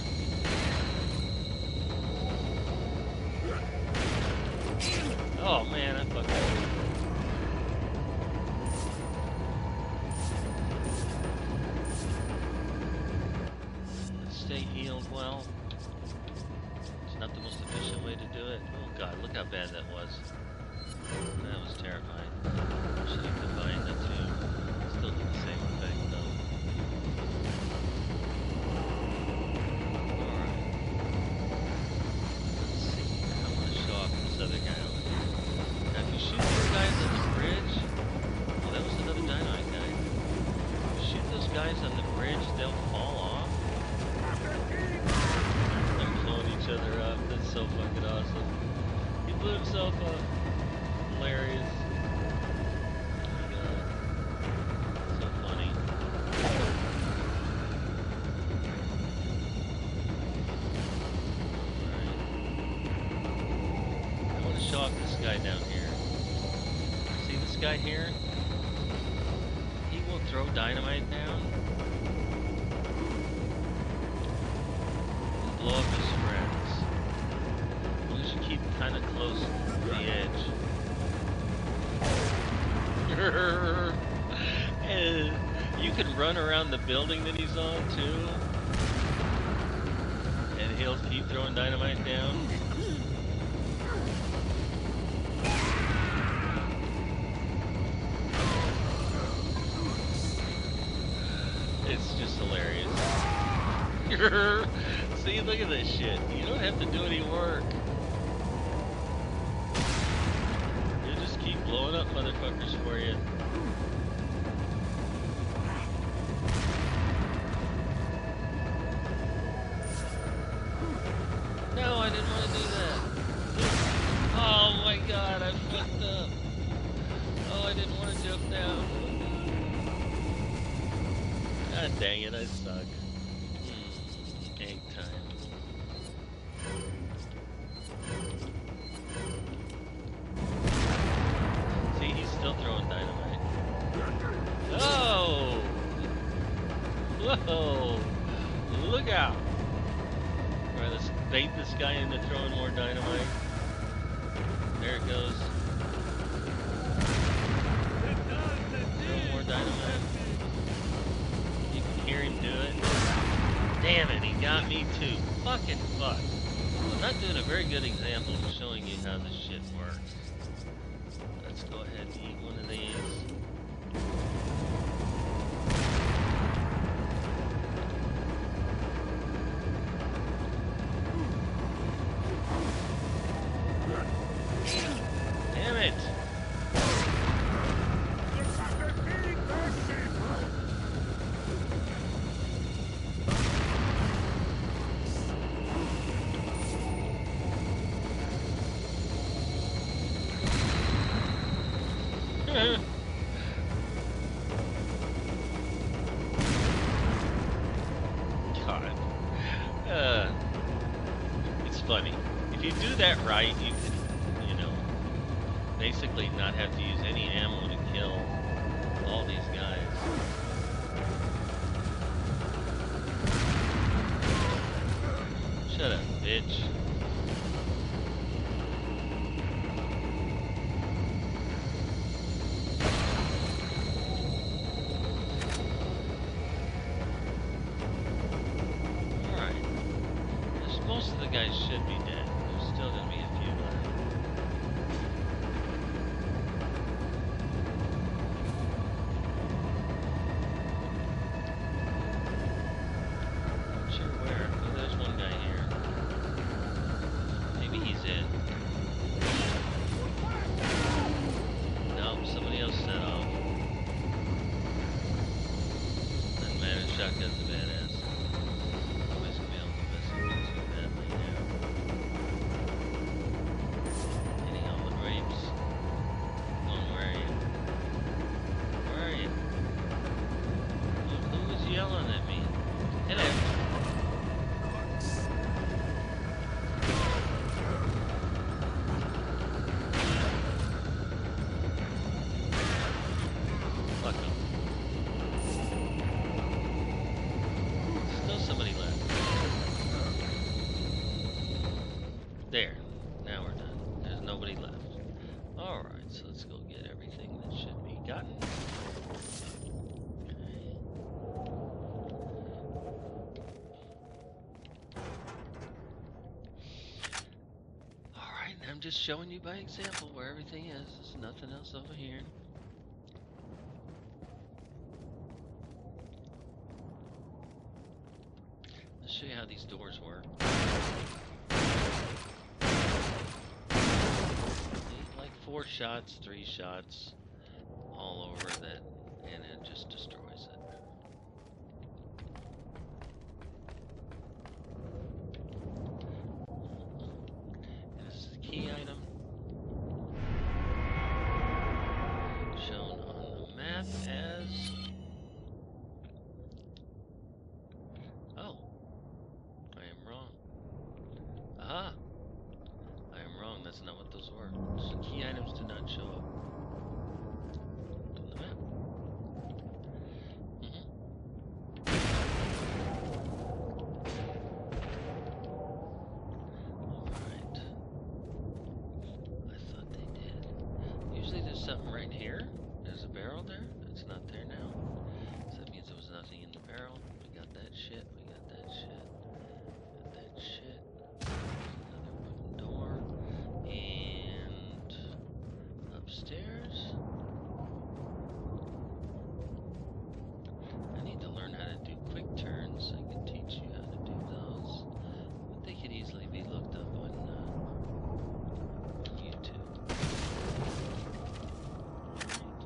Oh man, I fucked up. Let's stay healed well. It's not the most efficient way to do it. Oh god, look how bad that was. That was terrifying. Should have combined the two. Still did the same effect though. Alright. Let's see. I want to show off this other guy over here. Now if you shoot those guys on the bridge, oh that was another dynamite guy. If you shoot those guys on the bridge, they'll fall off. They're blowing each other up. That's so fucking awesome. He blew himself up. guy down here. See this guy here? He will throw dynamite down. And blow up his friends. As long as you keep kind of close to the edge. And you can run around the building that he's on too. And he'll keep throwing dynamite down. It's just hilarious. See, look at this shit. You don't have to do any work. You just keep blowing up motherfuckers for you. No, I didn't want to do that. Oh my god, I fucked up. Oh, I didn't want to jump down. God dang it, I suck. Egg time. See, he's still throwing dynamite. Oh! Whoa! Look out! Alright, let's bait this guy into throwing more dynamite. There it goes. Throw more dynamite. You can hear him do it. Damn it, he got me too. Fucking fuck. I'm not doing a very good example of showing you how this shit works. Let's go ahead and eat one of these. Damn it! God. It's funny. If you do that right, you can, you know, basically not have to use any ammo to kill all these guys. Shut up, bitch. Most of the guys should be dead. There's still gonna be a few left. Not sure where. Oh, there's one guy here. Maybe he's in. Nope, somebody else set off. Doesn't matter, shotgun's a badass. Nobody's gonna be able to miss him too badly now. Hitting all the grapes. Come on, where are you? Where are you? Who was yelling at me? Hello. Fuck him. Still somebody left. There. Now we're done. There's nobody left. Alright, so let's go get everything that should be gotten. Okay. Alright, I'm just showing you by example where everything is. There's nothing else over here. Let's show you how these doors work. Like 4 shots, 3 shots, all over that, and it just destroys it. And this is the key item shown on the map as. Oh, I am wrong. Aha! I am wrong. That's that's not what those were. Key items did not show up on the map. Alright. I thought they did. Usually there's something right here. There's a barrel there. It's not there now. So that means there was nothing in the barrel. We got that shit. We got that shit. Got that shit. Another wooden door. And upstairs. I need to learn how to do quick turns. I can teach you how to do those. But they could easily be looked up on YouTube.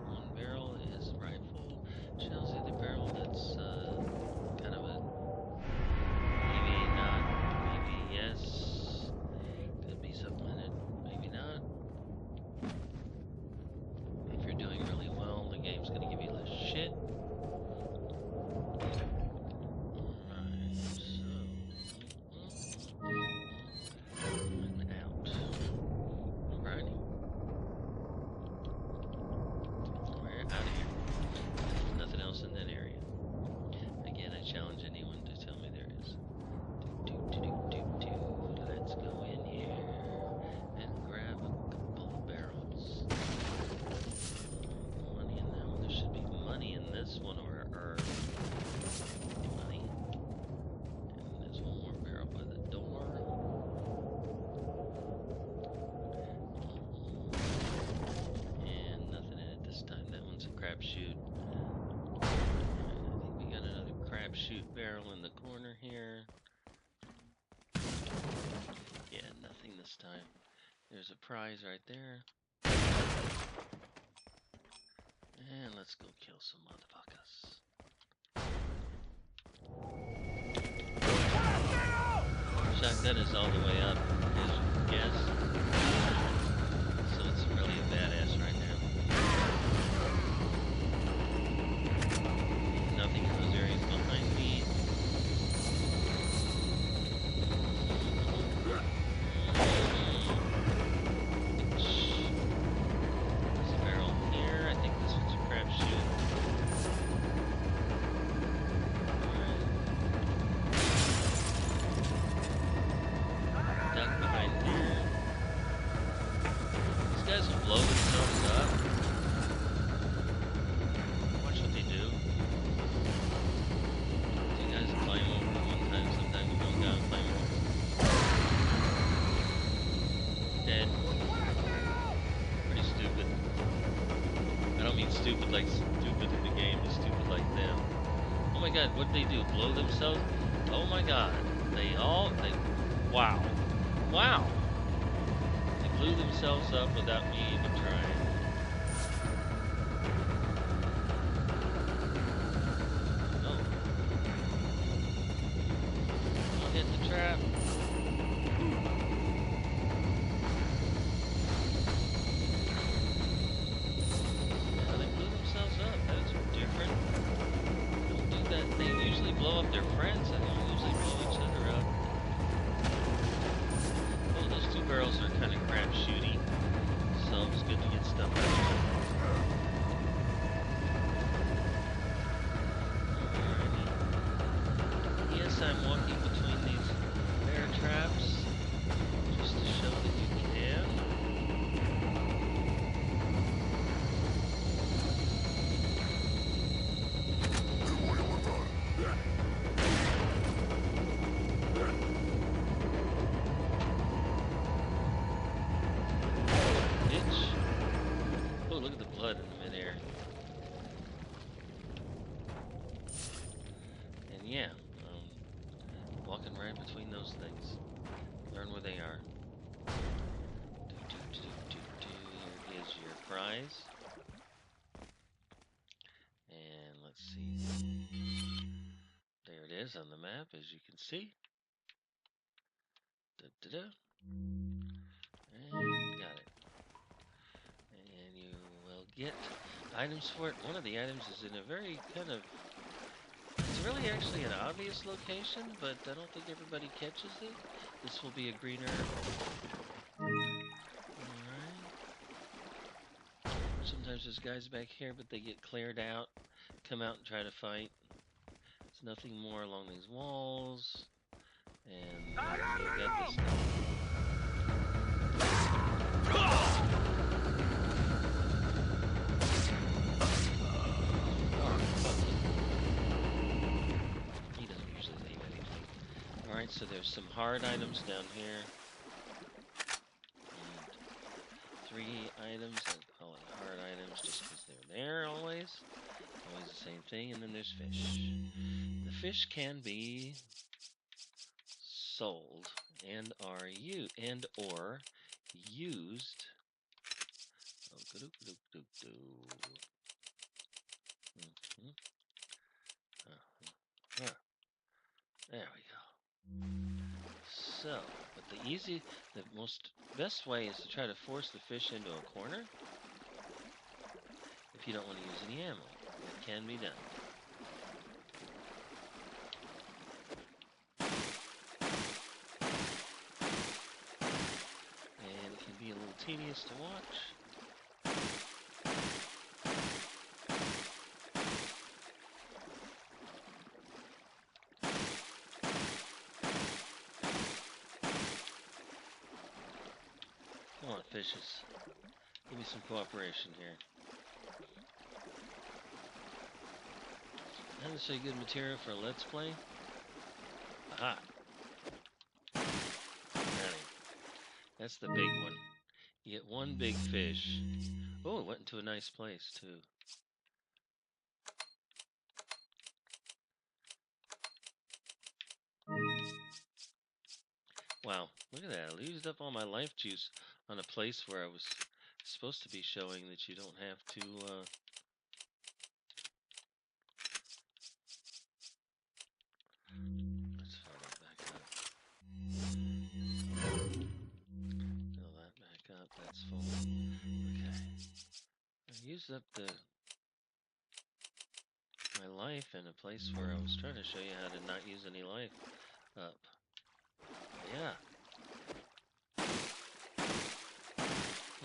One barrel is rifle shells. The other barrel, that's kind of a maybe not, maybe yes. Could be supplemented, maybe not. If you're doing really well, the game's gonna give you less shit. Alright, so I'm out. Alrighty. We're out of here. There's nothing else in that area. Again, I challenge anyone to tell me there is. Let's go in here and grab a couple of barrels. Money in that one. There should be money in this one, or money. And there's one more barrel by the door. And nothing in it this time. That one's a crapshoot. I think we got another crapshoot barrel in the corner here. Yeah, nothing this time. There's a prize right there. And let's go kill some motherfuckers. Shotgun is all the way up, as you can guess. So it's really a badass right now. Nothing in those areas behind me. There's a barrel here. I think this one's a crapshoot. Duck behind here. These guys will blow themselves up. Watch what they do. You guys climb over one time, sometimes you don't gotta climb over. Dead. Pretty stupid. I don't mean stupid like stupid in the game, but stupid like them. Oh my god, what'd they do? Blow themselves? Oh my god. Wow. Wow. They blew themselves up without me even trying. Oh. Don't hit the trap. Yeah, they blew themselves up. That's different. Don't do that. They usually blow up their friends. They don't usually blow each other up. Oh, those two barrels are kind of crapshooty, so it's good to get stuff out of them. Alrighty. Yes, I'm walking between these bear traps, just to show that you can. Bitch. Oh, look at the blood in the midair. And yeah, walking right between those things. Learn where they are. Here is your prize. And let's see. There it is on the map, as you can see. Da-da-da. And got it. And you will get items for it. One of the items is in a very kind of... It's really actually an obvious location, but I don't think everybody catches it. This will be a greener Sometimes there's guys back here, but they get cleared out, come out and try to fight. There's nothing more along these walls. And we got this guy. He doesn't usually leave anything. Alright, so there's some hard items down here. And 3 items. I call it hard items just because they're there always. Always the same thing. And then there's fish. The fish can be sold and or used. There we go. So, but the best way is to try to force the fish into a corner if you don't want to use any ammo. It can be done. And it can be a little tedious to watch. Come on, fishes. Give me some cooperation here. Not necessarily good material for a Let's Play. Aha! That's the big one. You get one big fish. Oh, it went into a nice place, too. Wow, look at that. I used up all my life juice on a place where I was supposed to be showing that you don't have to, let's fill that back up. Fill that back up. That's full. Okay. I used up my life in a place where I was trying to show you how to not use any life up. Yeah.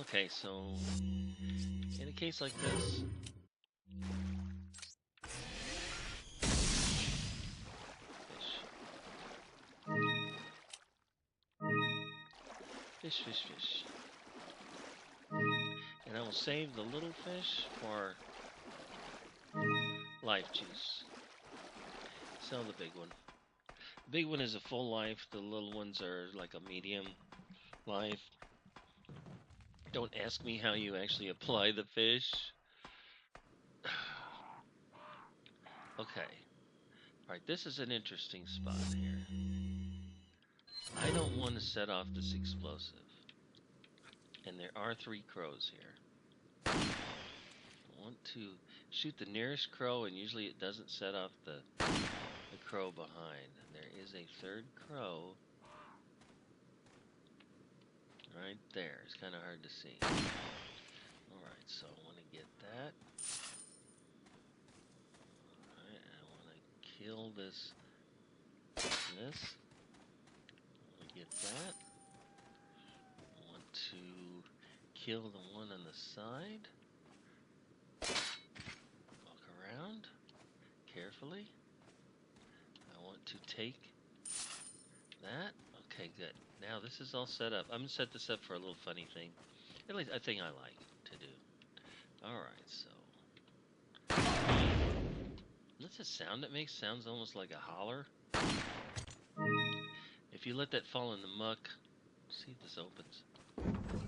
Okay, so in a case like this, fish. And I will save the little fish for life juice. Sell the big one. The big one is a full life. The little ones are like a medium life. Don't ask me how you actually apply the fish. Okay. Alright, this is an interesting spot here. I don't want to set off this explosive. And there are 3 crows here. I want to shoot the nearest crow, and usually it doesn't set off the crow behind. And there is a 3rd crow right there. It's kind of hard to see. Alright, so I want to get that. Alright, I want to kill this. I want to get that. I want to kill the one on the side. Walk around carefully. I want to take that. Okay, good. Now this is all set up. I'm going to set this up for a little funny thing. At least a thing I like to do. Alright, so. That's a sound it makes. Sounds almost like a holler. If you let that fall in the muck. See if this opens.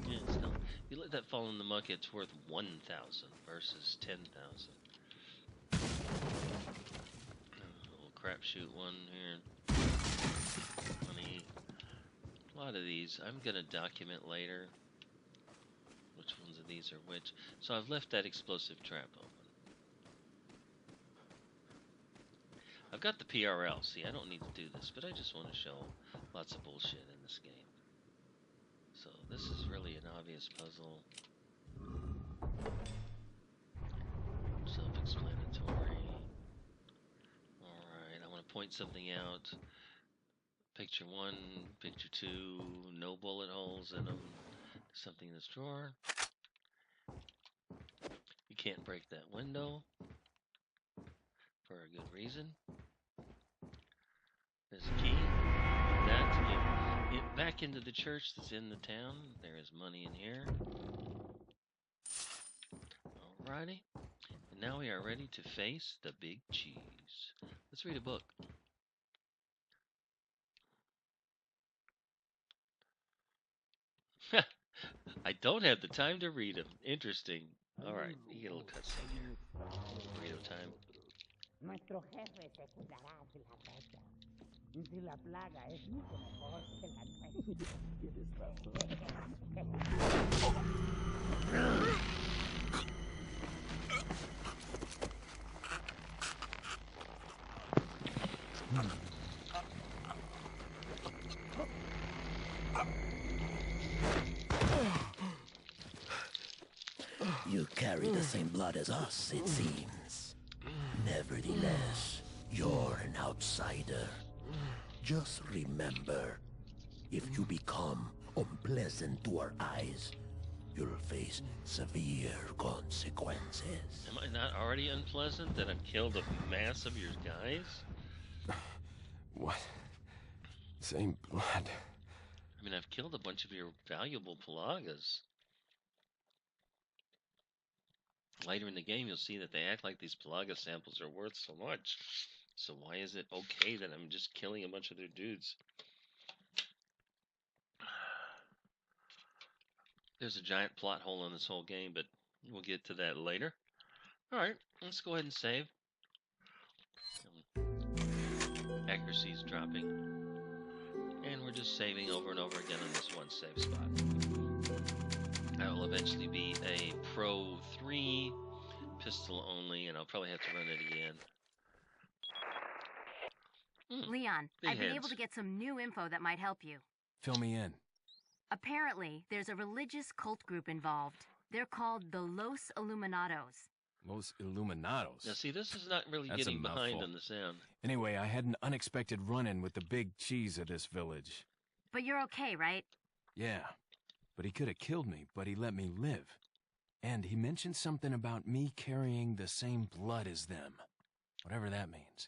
Yeah, it's not. If you let that fall in the muck, it's worth 1,000 versus 10,000. Little crapshoot one here. Money. A lot of these. I'm gonna document later which ones of these are which. So I've left that explosive trap open. I've got the PRL. See, I don't need to do this, but I just want to show lots of bullshit in this game. So this is really an obvious puzzle. Self-explanatory. Alright, I want to point something out. Picture 1, picture 2, no bullet holes in them. Something in this drawer. can't break that window for a good reason. There's a key. That's it. Back into the church that's in the town. There is money in here. Alrighty. And now we are ready to face the big cheese. Let's read a book. I don't have the time to read them. Interesting. Alright, you get a little cutscene here. Burrito time. Nuestro jefe se cuidará de la raya. Si la plaga es mucho mejor que la nuestra. You carry the same blood as us, it seems. Nevertheless, you're an outsider. Just remember, if you become unpleasant to our eyes, you'll face severe consequences. Am I not already unpleasant that I've killed a mass of your guys? What? Same blood. I mean, I've killed a bunch of your valuable Pelagas. Later in the game, you'll see that they act like these Pelaga samples are worth so much. So why is it okay that I'm just killing a bunch of their dudes? There's a giant plot hole in this whole game, but we'll get to that later. Alright, let's go ahead and save. Accuracy's dropping. And we're just saving over and over again on this one save spot. I will eventually be a Pro 3 pistol only, and I'll probably have to run it again. Leon, I've been able heads. to get some new info that might help you. Fill me in. Apparently, there's a religious cult group involved. They're called the Los Illuminados. Los Illuminados. Now, see, this is not really That's a getting behind mouthful. on the sound. Anyway, I had an unexpected run-in with the big cheese of this village. But you're okay, right? Yeah, but he could have killed me, but he let me live. And he mentioned something about me carrying the same blood as them. Whatever that means.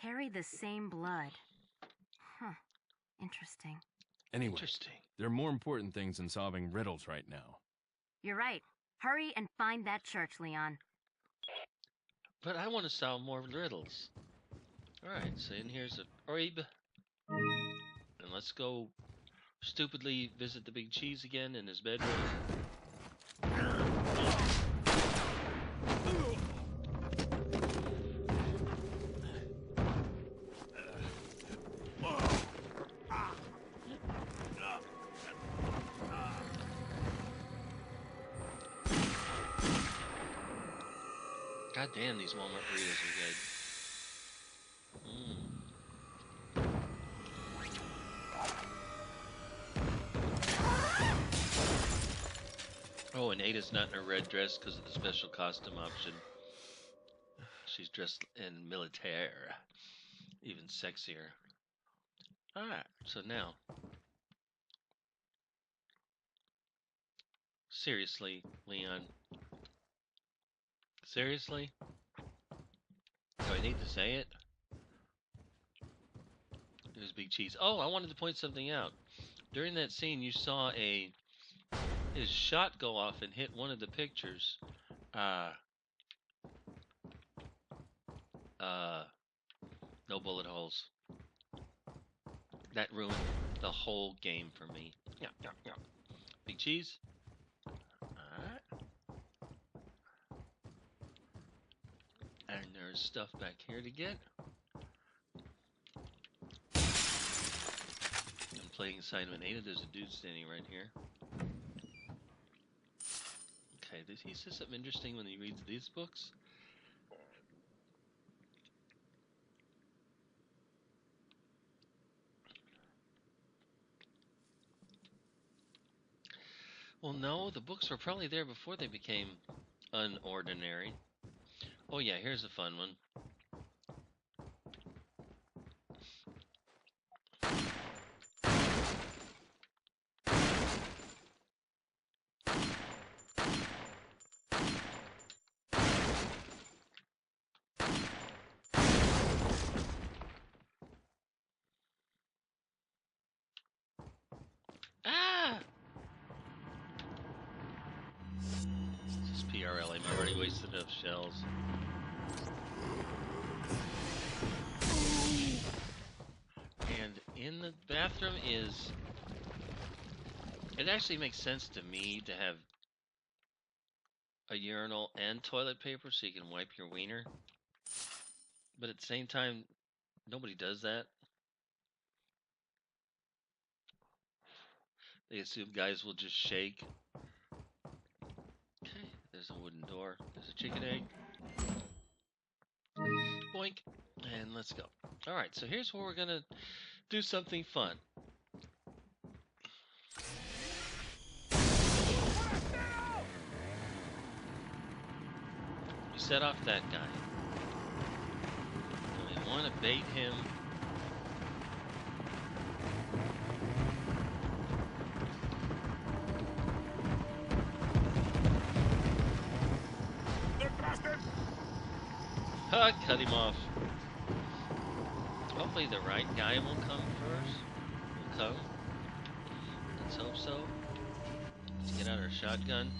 Carry the same blood. Huh. Interesting. Anyway, Interesting. there are more important things than solving riddles right now. You're right. Hurry and find that church, Leon. But I want to solve more riddles. Alright, so in here's a orb. And let's go stupidly visit the big cheese again in his bedroom. God damn, these Walmart burritos are good. Oh, and Ada's not in her red dress because of the special costume option. She's dressed in militaire. Even sexier. Alright, so now. Seriously, Leon. Seriously? Do I need to say it? There's Big Cheese. Oh, I wanted to point something out. During that scene, you saw his shot go off and hit one of the pictures. No bullet holes. That ruined the whole game for me. Yeah. Big Cheese. Alright. And there's stuff back here to get. I'm playing Assignment Ada. There's a dude standing right here. Okay, he says something interesting when he reads these books. Well, no, the books were probably there before they became unordinary. Oh yeah, here's a fun one. wasted enough shells. And in the bathroom is... It actually makes sense to me to have a urinal and toilet paper so you can wipe your wiener. But at the same time, nobody does that. They assume guys will just shake. Okay, there's a wooden door. There's a chicken egg. Boink. And let's go. Alright, so here's where we're going to do something fun. We set off that guy. And we want to bait him. Cut him off. Hopefully the right guy will come first. Will come. Let's hope so. Let's get out our shotgun.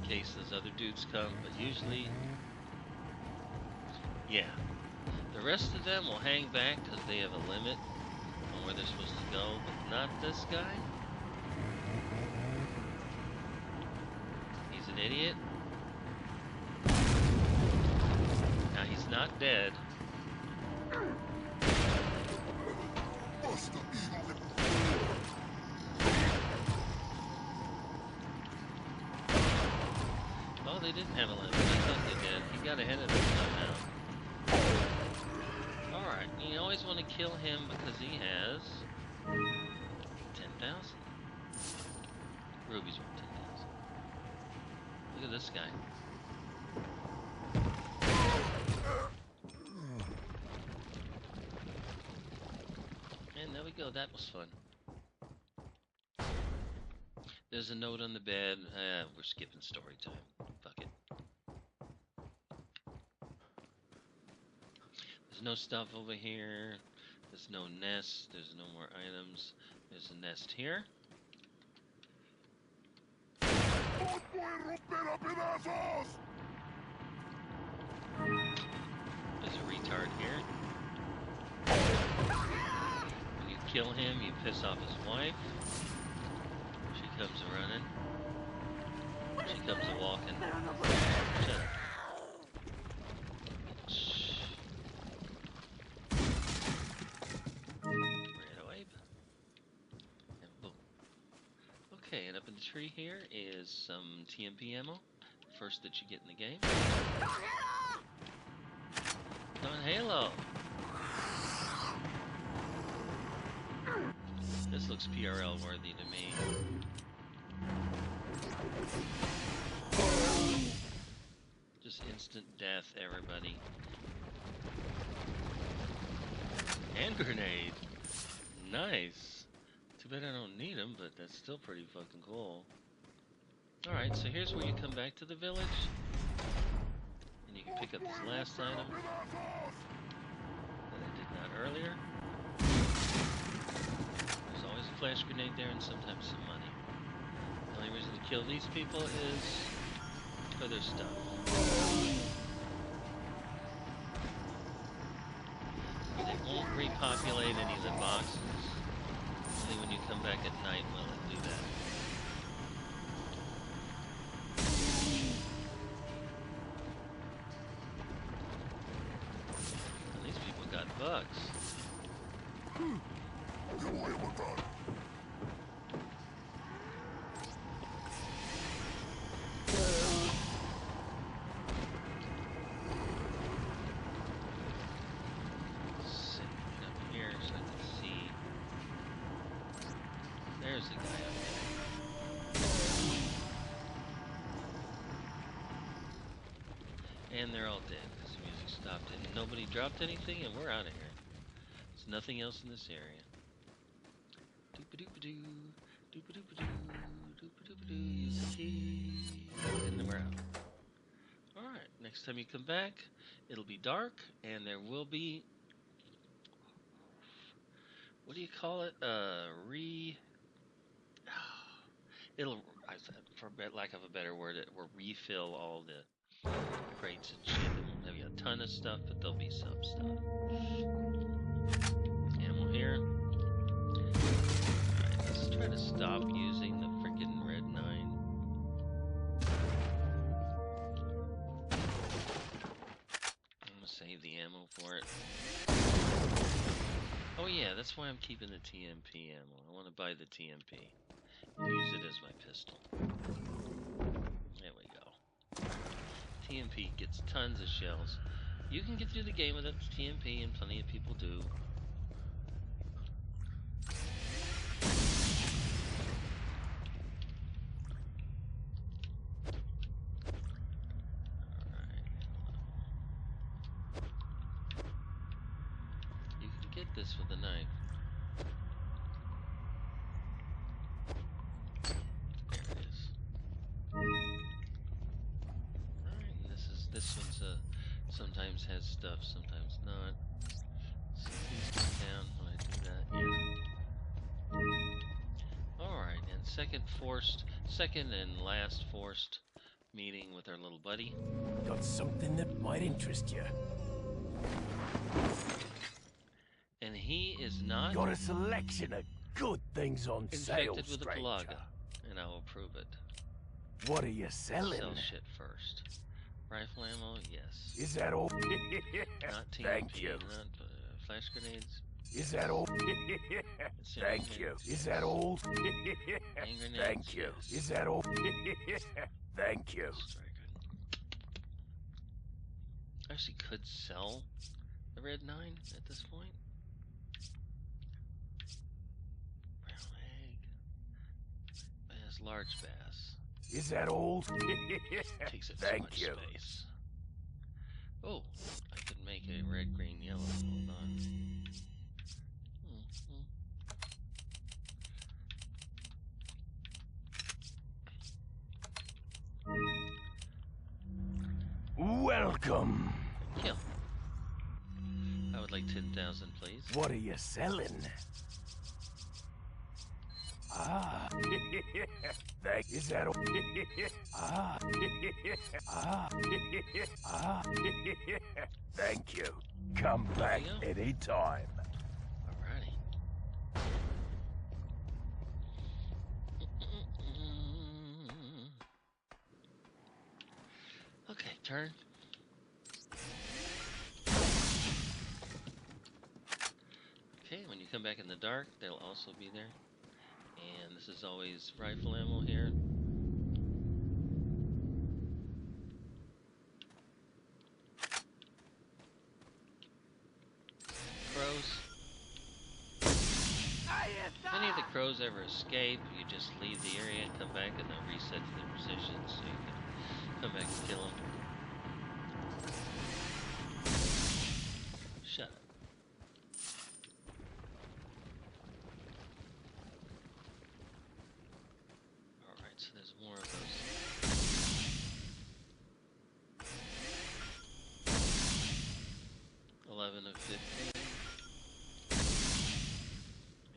In case those other dudes come. But usually... Yeah. The rest of them will hang back because they have a limit on where they're supposed to go. But not this guy. He's an idiot. He's not dead. Oh, they didn't have a limit. I thought they did. He got ahead of them somehow. Alright, you always want to kill him because he has 10,000. Ruby's worth 10,000. Look at this guy. And there we go, that was fun. There's a note on the bed. We're skipping story time. Fuck it. There's no stuff over here. There's no nest. There's no more items. There's a nest here. There's a retard here. When you kill him, you piss off his wife. She comes a-running. She comes a-walking. Shut up. Shh. Ran away. And boom. Okay, and up in the tree here is some TMP ammo. First that you get in the game. On Halo. This looks PRL worthy to me. Just instant death, everybody. Hand grenade. Nice. Too bad I don't need them, but that's still pretty fucking cool. Alright, so here's where you come back to the village. And you can pick up this last item that I did not earlier. There's always a flash grenade there and sometimes some money. The only reason to kill these people is for their stuff. They won't repopulate any of the boxes. Only when you come back at night will it do that. Bugs. Sit up here so I can see. There's the guy up there. And they're all dead because the music stopped and nobody dropped anything and we're out of here. There's nothing else in this area. Doop-a-doop-a-doo, doop-a-doop-a-doo, doop-a-doop-a-doo, use the key. And then we're out. Alright, next time you come back, it'll be dark and there will be... What do you call it? for lack of a better word, it will refill all the crates and shit. It won't have a ton of stuff, but there'll be some stuff. Ammo here. Alright, let's try to stop using the freaking red 9. I'm gonna save the ammo for it. Oh yeah, that's why I'm keeping the TMP ammo. I want to buy the TMP and use it as my pistol. There we go. TMP gets tons of shells. You can get through the game without the TMP, and plenty of people do. Alright. You can get this with a knife. There it is. Alright, and this one's sometimes has stuff, sometimes not. See these go down when I do that, yeah. Alright, and second and last forced meeting with our little buddy. Got something that might interest you. And he is not Got a selection of good things on sale, infected with a stranger. plaga, and I will prove it. What are you selling? Sell shit first. Rifle ammo, yes. Is that all? Not TMP, Thank you. not flash grenades. Is that all? Thank you. Is that all? Hand grenades. Thank you. Yes. Is that all? Thank you. Strike it. I actually could sell the red 9 at this point. Brown egg. Bass, large bass. Is that all? Takes up Thank so much you. space. Oh, I could make a red, green, yellow. Hold on. Welcome. Kill. I would like 10,000, please. What are you selling? Ah. Is that all? Ah. Ah. Ah. Thank you. Come back anytime. Alrighty. Okay, turn. Okay, when you come back in the dark, they'll also be there. And this is always rifle ammo here. Crows. If any of the crows ever escape, you just leave the area and come back and they'll reset to their positions so you can come back and kill them. Shut up. Alright, so there's more of those. $11 of 15.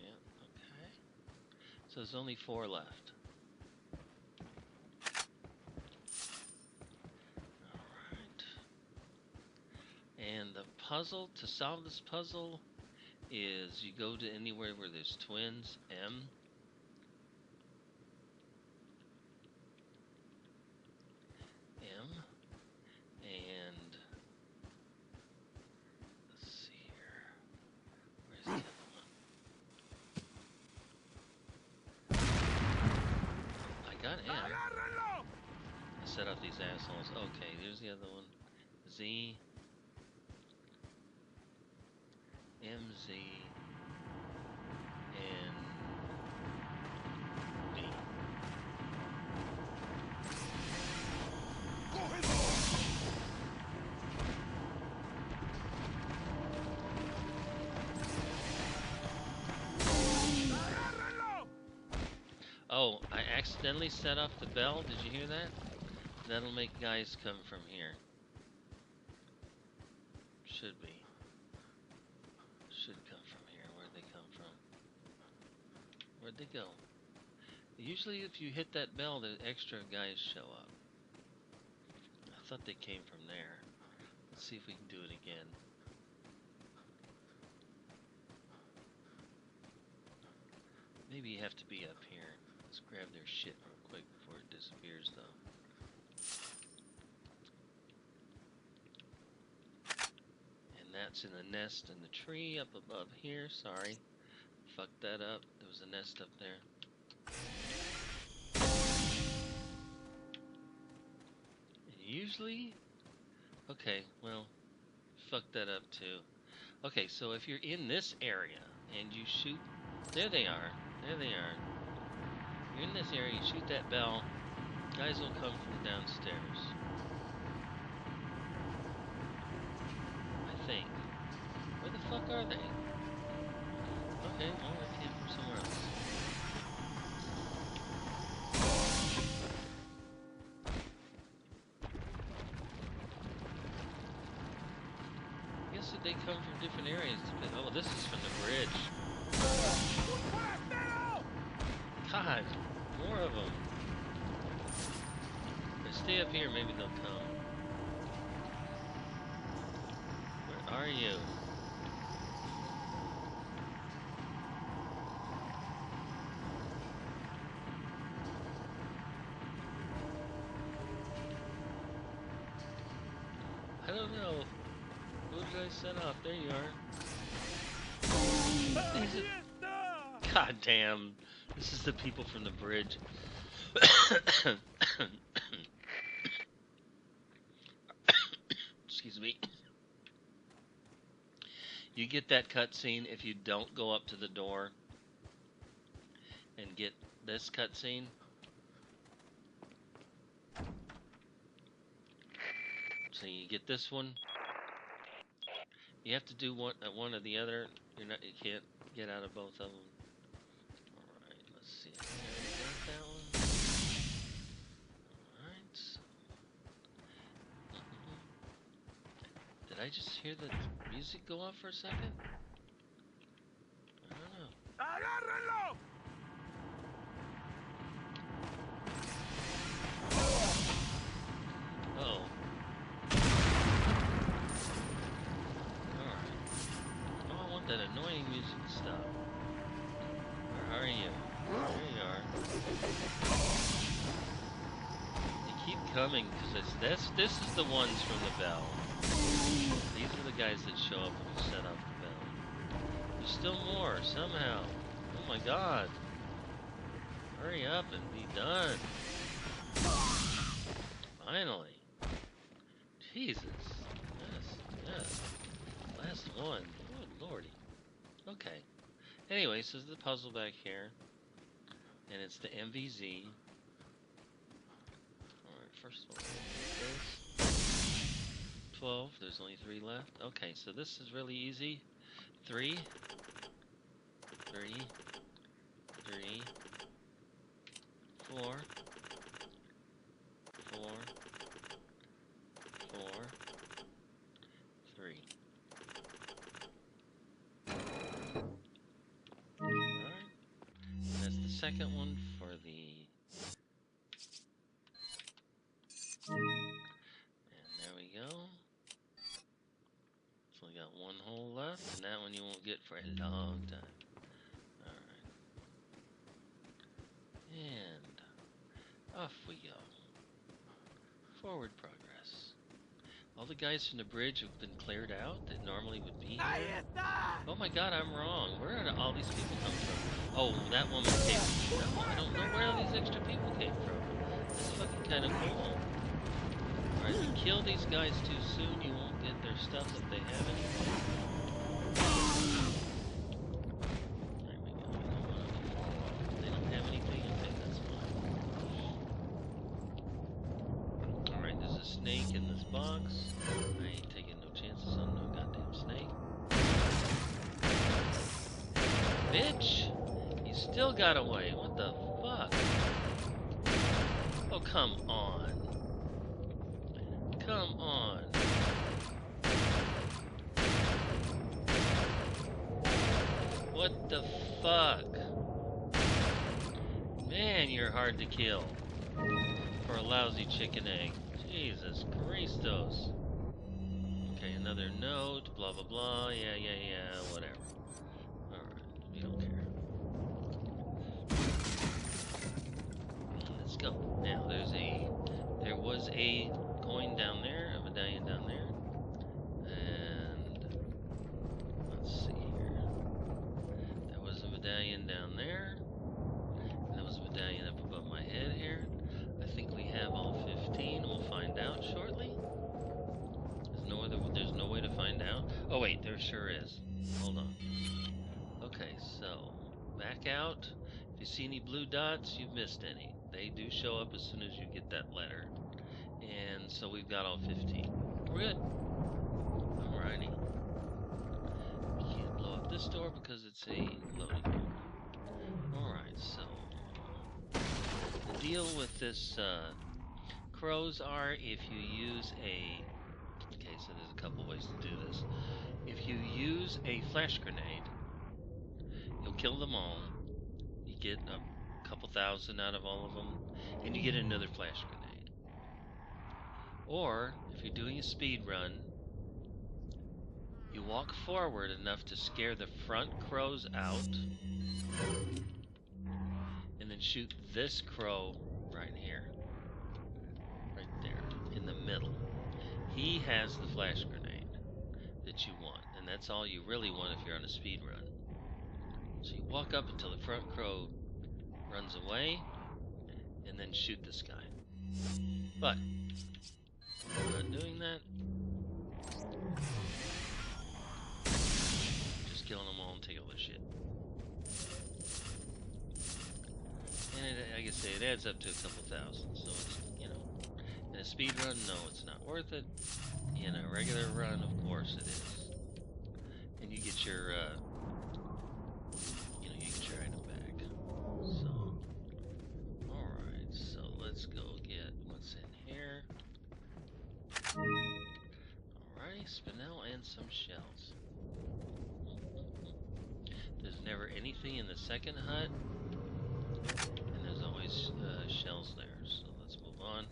Yeah, okay. So there's only 4 left. Alright. And the puzzle, to solve this puzzle, is you go to anywhere where there's twins, M. And let's see here. Where's the other one? I got M. I set up these assholes. Okay, here's the other one. Z. MZ. And B. Oh, I accidentally set off the bell. Did you hear that? That'll make guys come from here. Should be. Should come from here. Where'd they come from? Where'd they go? Usually if you hit that bell, the extra guys show up. I thought they came from there. Let's see if we can do it again. Maybe you have to be up here. Let's grab their shit real quick before it disappears, though. And that's in the nest in the tree up above here. Sorry. Fucked that up. There was a nest up there. And usually... Okay, well, fucked that up too. Okay, so if you're in this area and you shoot... There they are. There they are. You're in this area, you shoot that bell, guys will come from downstairs. I think. Where the fuck are they? Okay, well, they came from somewhere else. I guess that they come from different areas. Oh, this is from the bridge. God, more of them. If I stay up here, maybe they'll come. Where are you? I don't know. Who did I set off? There you are. God damn. This is the people from the bridge. Excuse me. You get that cutscene if you don't go up to the door and get this cutscene. So you get this one. You have to do one or the other. You can't get out of both of them. Alright, let's see. I already got that one. Alright. Did I just hear the music go off for a second? I don't know. ¡Agárrenlo! Uh-oh. Alright. Oh, I want that annoying music to stop. Where are you? There you are. They keep coming, because this is the ones from the bell. These are the guys that show up when you set off the bell. There's still more, somehow. Oh my god. Hurry up and be done. Finally. Jesus. Yes. Last one. Good lordy. Okay. Anyway, so there's the puzzle back here. And it's the MVZ. Alright, first one. This. 12. There's only 3 left. Okay, so this is really easy. 3. 3. 3. 4. 4. 4. 3. Alright. And that's the second one for the... And there we go. So we got 1 hole left, and that one you won't get for a long time. Alright. And off we go. Forward progress. All the guys from the bridge have been cleared out that normally would be here. Oh my god, I'm wrong. Where did all these people come from? Oh, that woman came from... No, I don't know where all these extra people came from. That's fucking kind of cool. Alright, if you kill these guys too soon, you won't get their stuff if they have anything. There we go. They don't have anything? Okay, that's fine. Alright, there's a snake in this box. I ain't taking no chances on no goddamn snake. Bitch! You still got away. What the fuck? Oh, come on. Come on. What the fuck? Man, you're hard to kill. For a lousy chicken egg. Jesus Christos. Okay, another note, blah blah blah, yeah, whatever. Alright, we don't care. Let's go. Now, there was a coin down there, a medallion down there. And, let's see here. There was a medallion down there. And there was a medallion up above my head here. I think we have all 15. We'll find out shortly. There's no way to find out. Oh wait, there sure is. Hold on. Okay, so back out. If you see any blue dots, you've missed any. They do show up as soon as you get that letter. And so we've got all 15. We're good. Alrighty. Can't blow up this door because it's a loading door. Alright, so the deal with this crows are if you use a... Okay, so there's a couple ways to do this. If you use a flash grenade, you'll kill them all. You get a couple thousand out of all of them, and you get another flash grenade. Or, if you're doing a speed run, you walk forward enough to scare the front crows out, and then shoot this crow right here. Right there, in the middle. He has the flash grenade that you want, and that's all you really want if you're on a speed run. So you walk up until the front crow runs away, and then shoot this guy. But I'm not doing that. Just killing them all and take all their shit. And like I say, it adds up to a couple thousand, so it's, you know, in a speed run, no, it's not worth it. In a regular run, of course it is. And you get your, you get your item back. So, alright, so let's go get what's in here. Alrighty, spinel and some shells. There's never anything in the second hut, and there's always shells there, so let's move on.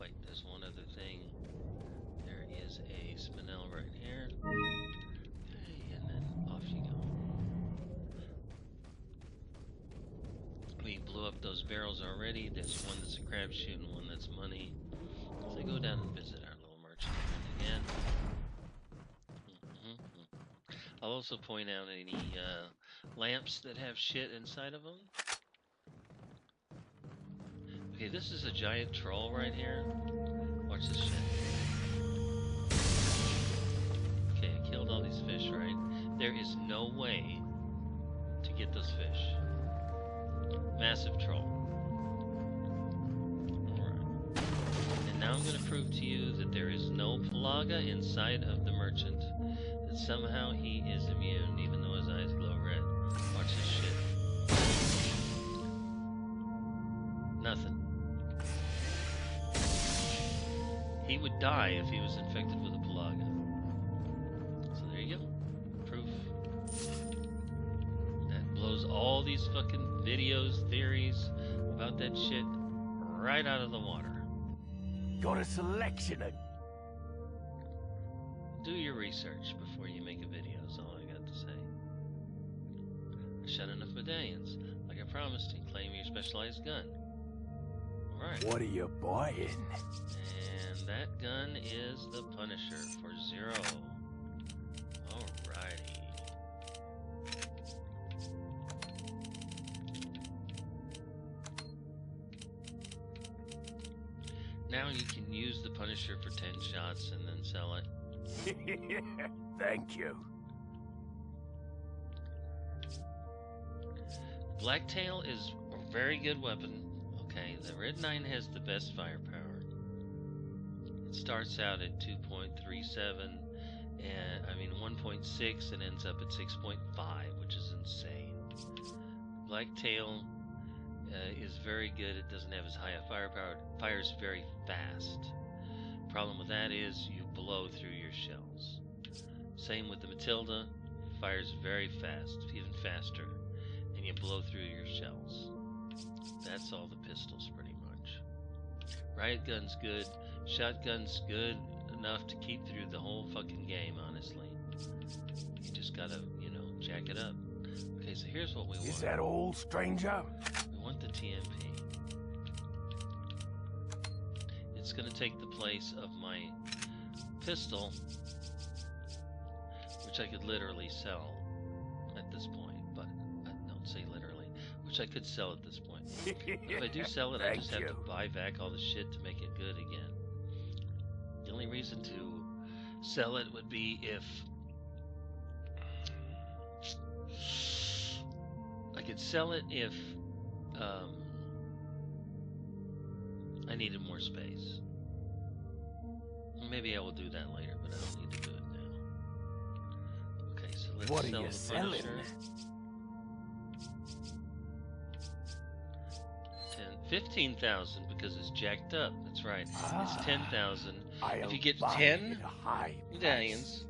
Wait, there's one other thing. There is a spinel right here. Okay, and then off you go. We blew up those barrels already. There's one that's a crapshoot and one that's money. So go down and visit our little merchant again. I'll also point out any lamps that have shit inside of them. Okay, this is a giant troll right here. Watch this shit. Okay, I killed all these fish, right? There is no way to get those fish. Massive troll. Alright. And now I'm going to prove to you that there is no plaga inside of the merchant. That somehow he is immune, even though his eyes glow red. Watch this shit. Nothing. He would die if he was infected with a plaga. So there you go. Proof. That blows all these fucking videos, theories about that shit right out of the water. Got a selection of... Do your research before you make a video, is all I got to say. I shot enough medallions, like I promised, and claim your specialized gun. Alright. What are you buying? And that gun is the Punisher for 0. Alrighty. Now you can use the Punisher for 10 shots and then sell it. Thank you. Blacktail is a very good weapon. Okay, the Red 9 has the best firepower. It starts out at 2.37, and 1.6, and ends up at 6.5, which is insane. Blacktail is very good. It doesn't have as high a firepower. It fires very fast. Problem with that is you blow through your shells. Same with the Matilda. Fires very fast, even faster, and you blow through your shells. That's all the pistols, pretty much. Riot gun's good. Shotgun's good enough to keep through the whole fucking game, honestly. You just gotta, jack it up. Okay, so here's what we want. Is that all, stranger? We want the TMP. It's gonna take the place of my pistol, which I could literally sell at this point, but I don't say literally, which I could sell at this point. If I do sell it, I just have to buy back all the shit to make it good again. The only reason to sell it would be if I could sell it if I needed more space. Maybe I will do that later, but I don't need to do it now. Okay, so let's what sell are you the selling? Punisher. 15,000 because it's jacked up. That's right. It's 10,000. If you get 10 medallions,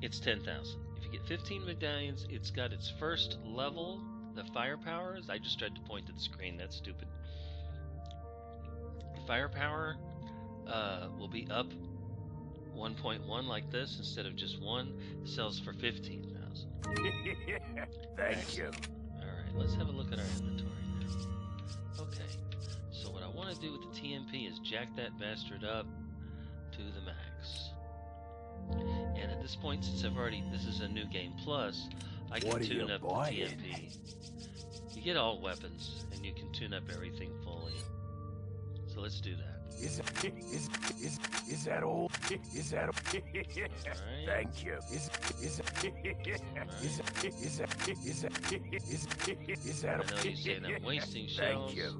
it's 10,000. If you get 15 medallions, it's got its first level. The firepower I just tried to point to the screen. That's stupid. The firepower will be up 1.1 like this instead of just 1. Sells for 15,000. Thank you. All right, let's have a look at our inventory now. Okay, so what I want to do with the TMP is jack that bastard up to the max. And at this point, since this is a new game plus, I can tune up the TMP. You get all weapons, and you can tune up everything fully. So let's do that. Is that all? Is that all? Right. Thank you. Is that I know you're saying I'm wasting shells. Thank you.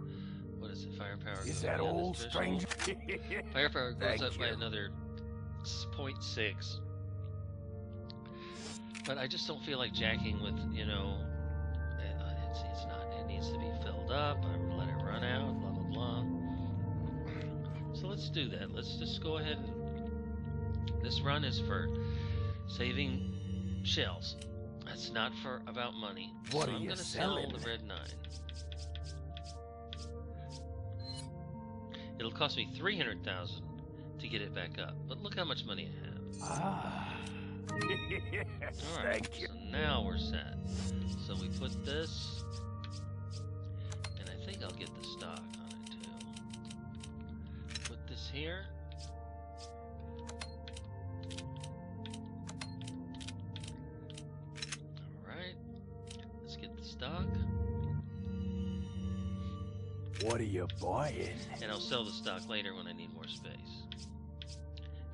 What is it? Firepower. Is that all, stranger? Firepower goes up by another 0.6. But I just don't feel like jacking with, it's not. It needs to be filled up. I let it run out. Blah blah blah. So let's do that. Let's just go ahead and... This run is for saving shells. That's not about money. What so are I'm you going to selling? sell the Red 9. It'll cost me 300,000 to get it back up. But look how much money I have. Alright, Thank you. so now we're set. So we put this... And I think I'll get the stock on it too. Put this here. Alright. Let's get the stock. What are you buying? And I'll sell the stock later when I need more space.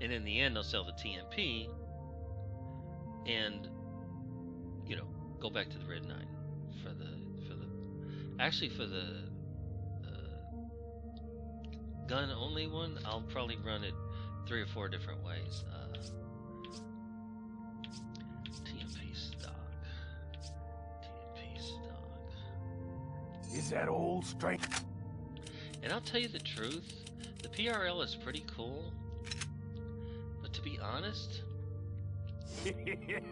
And in the end, I'll sell the TMP and, go back to the Red 9 for the gun only one. I'll probably run it 3 or 4 different ways. TMP stock. Is that all, stranger? And I'll tell you the truth, the PRL is pretty cool, but to be honest, the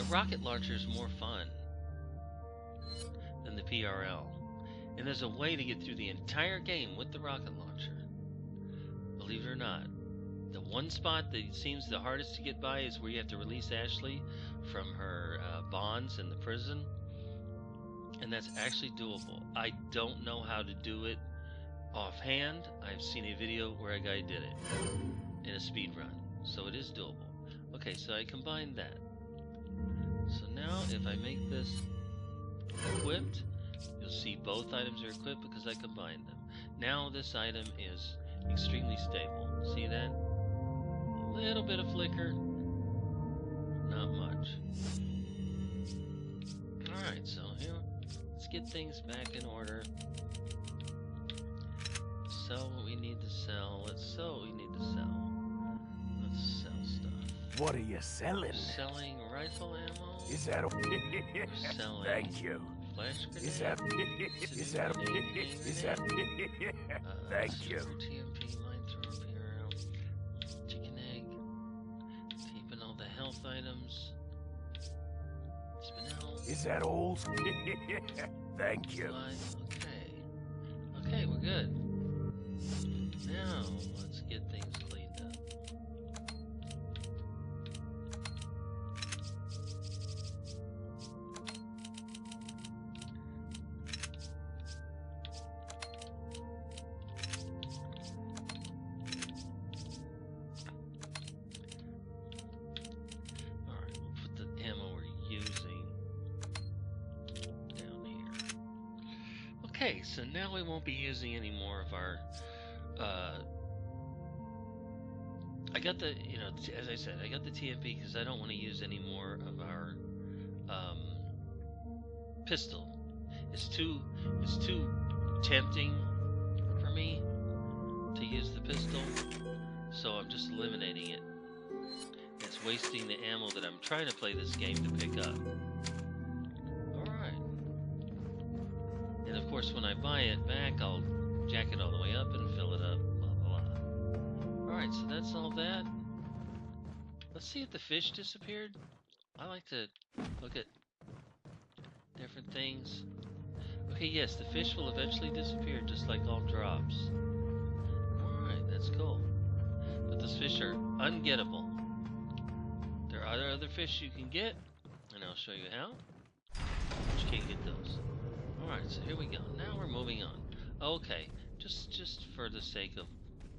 rocket launcher is more fun than the PRL. And there's a way to get through the entire game with the rocket launcher. Believe it or not. The one spot that seems the hardest to get by is where you have to release Ashley from her bonds in the prison. And that's actually doable. I don't know how to do it offhand. I've seen a video where a guy did it in a speed run. So it is doable. Okay, so I combined that. So now if I make this equipped, you'll see both items are equipped because I combined them. Now this item is extremely stable. See that? A little bit of flicker. Not much. Alright, so here, let's get things back in order. Sell what we need to sell. Let's sell what we need to sell. Let's sell stuff. What are you selling? Selling rifle ammo. Is that all? Selling Thank you. flash grenade. Is that? Thank you. TMP, mine thrower, PRL, chicken egg, keeping all the health items, spinel, Is that all? Thank you. Okay. Okay, we're good. Now, let's get things cleaned up. Alright, we'll put the ammo we're using down here. Okay, so now we won't be using any more of our I got the, as I said, I got the TMP because I don't want to use any more of our pistol. It's too tempting for me to use the pistol, so I'm just eliminating it. It's wasting the ammo that I'm trying to play this game to pick up. Alright. And of course when I buy it back, I'll jack it all the way up and fill it up. Alright, so that's all that. Let's see if the fish disappeared. I like to look at different things. Okay, yes, the fish will eventually disappear just like all drops. Alright, that's cool. But those fish are ungettable. There are other fish you can get, and I'll show you how. But you can't get those. Alright, so here we go. Now we're moving on. Okay, just for the sake of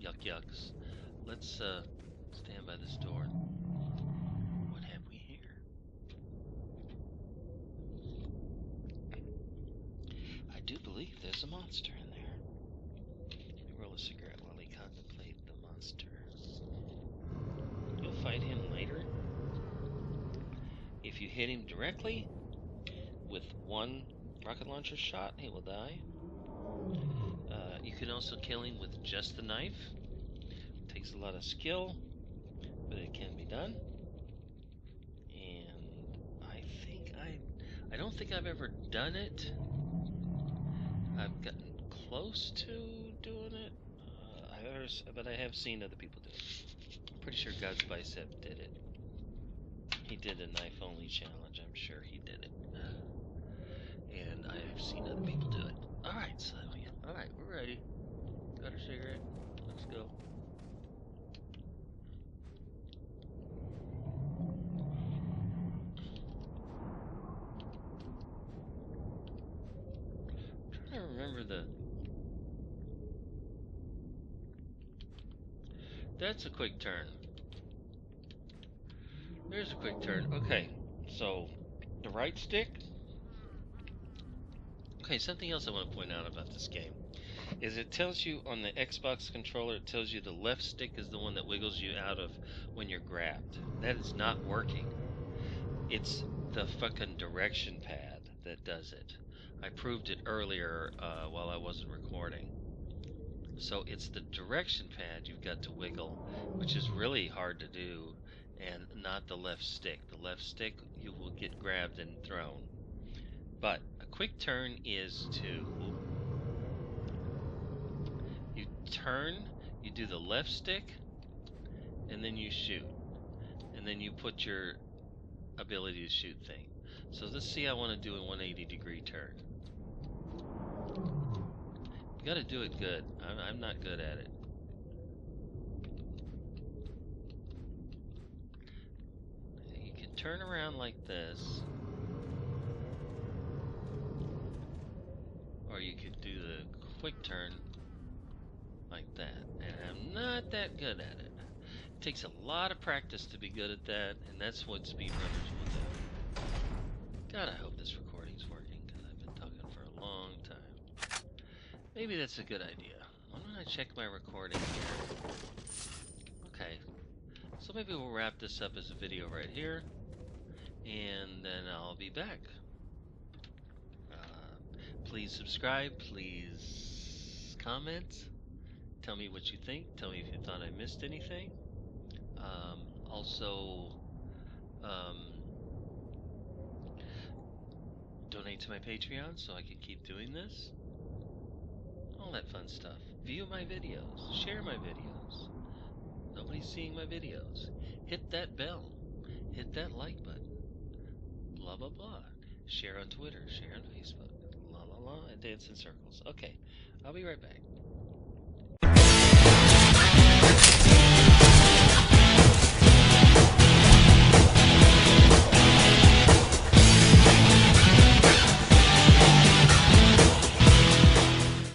yucks. Let's stand by this door. What have we here? I do believe there's a monster in there. Let me roll a cigarette while we contemplate the monster. You'll fight him later. If you hit him directly with one rocket launcher shot, he will die. You can also kill him with just the knife. Takes a lot of skill, but it can be done. And I don't think I've ever done it. I've gotten close to doing it, but I have seen other people do it. I'm pretty sure God's Bicep did it. He did a knife-only challenge. I'm sure he did it. And I have seen other people do it. Alright, so alright, we're ready. Got our cigarette. Let's go. I'm trying to remember That's a quick turn. There's a quick turn. Okay, so the right stick. Okay, something else I want to point out about this game is it tells you on the Xbox controller, it tells you the left stick is the one that wiggles you out of when you're grabbed. That is not working. It's the fucking direction pad that does it. I proved it earlier while I wasn't recording. So it's the direction pad you've got to wiggle, which is really hard to do, and not the left stick. The left stick, you will get grabbed and thrown. But a quick turn is to... You turn, you do the left stick, and then you shoot. And then you put your ability to shoot thing. So let's see how I want to do a 180-degree turn. You gotta do it good. I'm not good at it. You can turn around like this. Or you could do the quick turn like that. And I'm not that good at it. It takes a lot of practice to be good at that, and that's what speedrunners will do. God, I hope this recording's working, because I've been talking for a long time. Maybe that's a good idea. Why don't I check my recording here? Okay. So maybe we'll wrap this up as a video right here, and then I'll be back. Please subscribe, please comment, tell me what you think, tell me if you thought I missed anything. Also, donate to my Patreon so I can keep doing this. All that fun stuff. View my videos, share my videos. Nobody's seeing my videos. Hit that bell, hit that like button, blah blah blah. Share on Twitter, share on Facebook. La la la, and dance in circles. Okay, I'll be right back.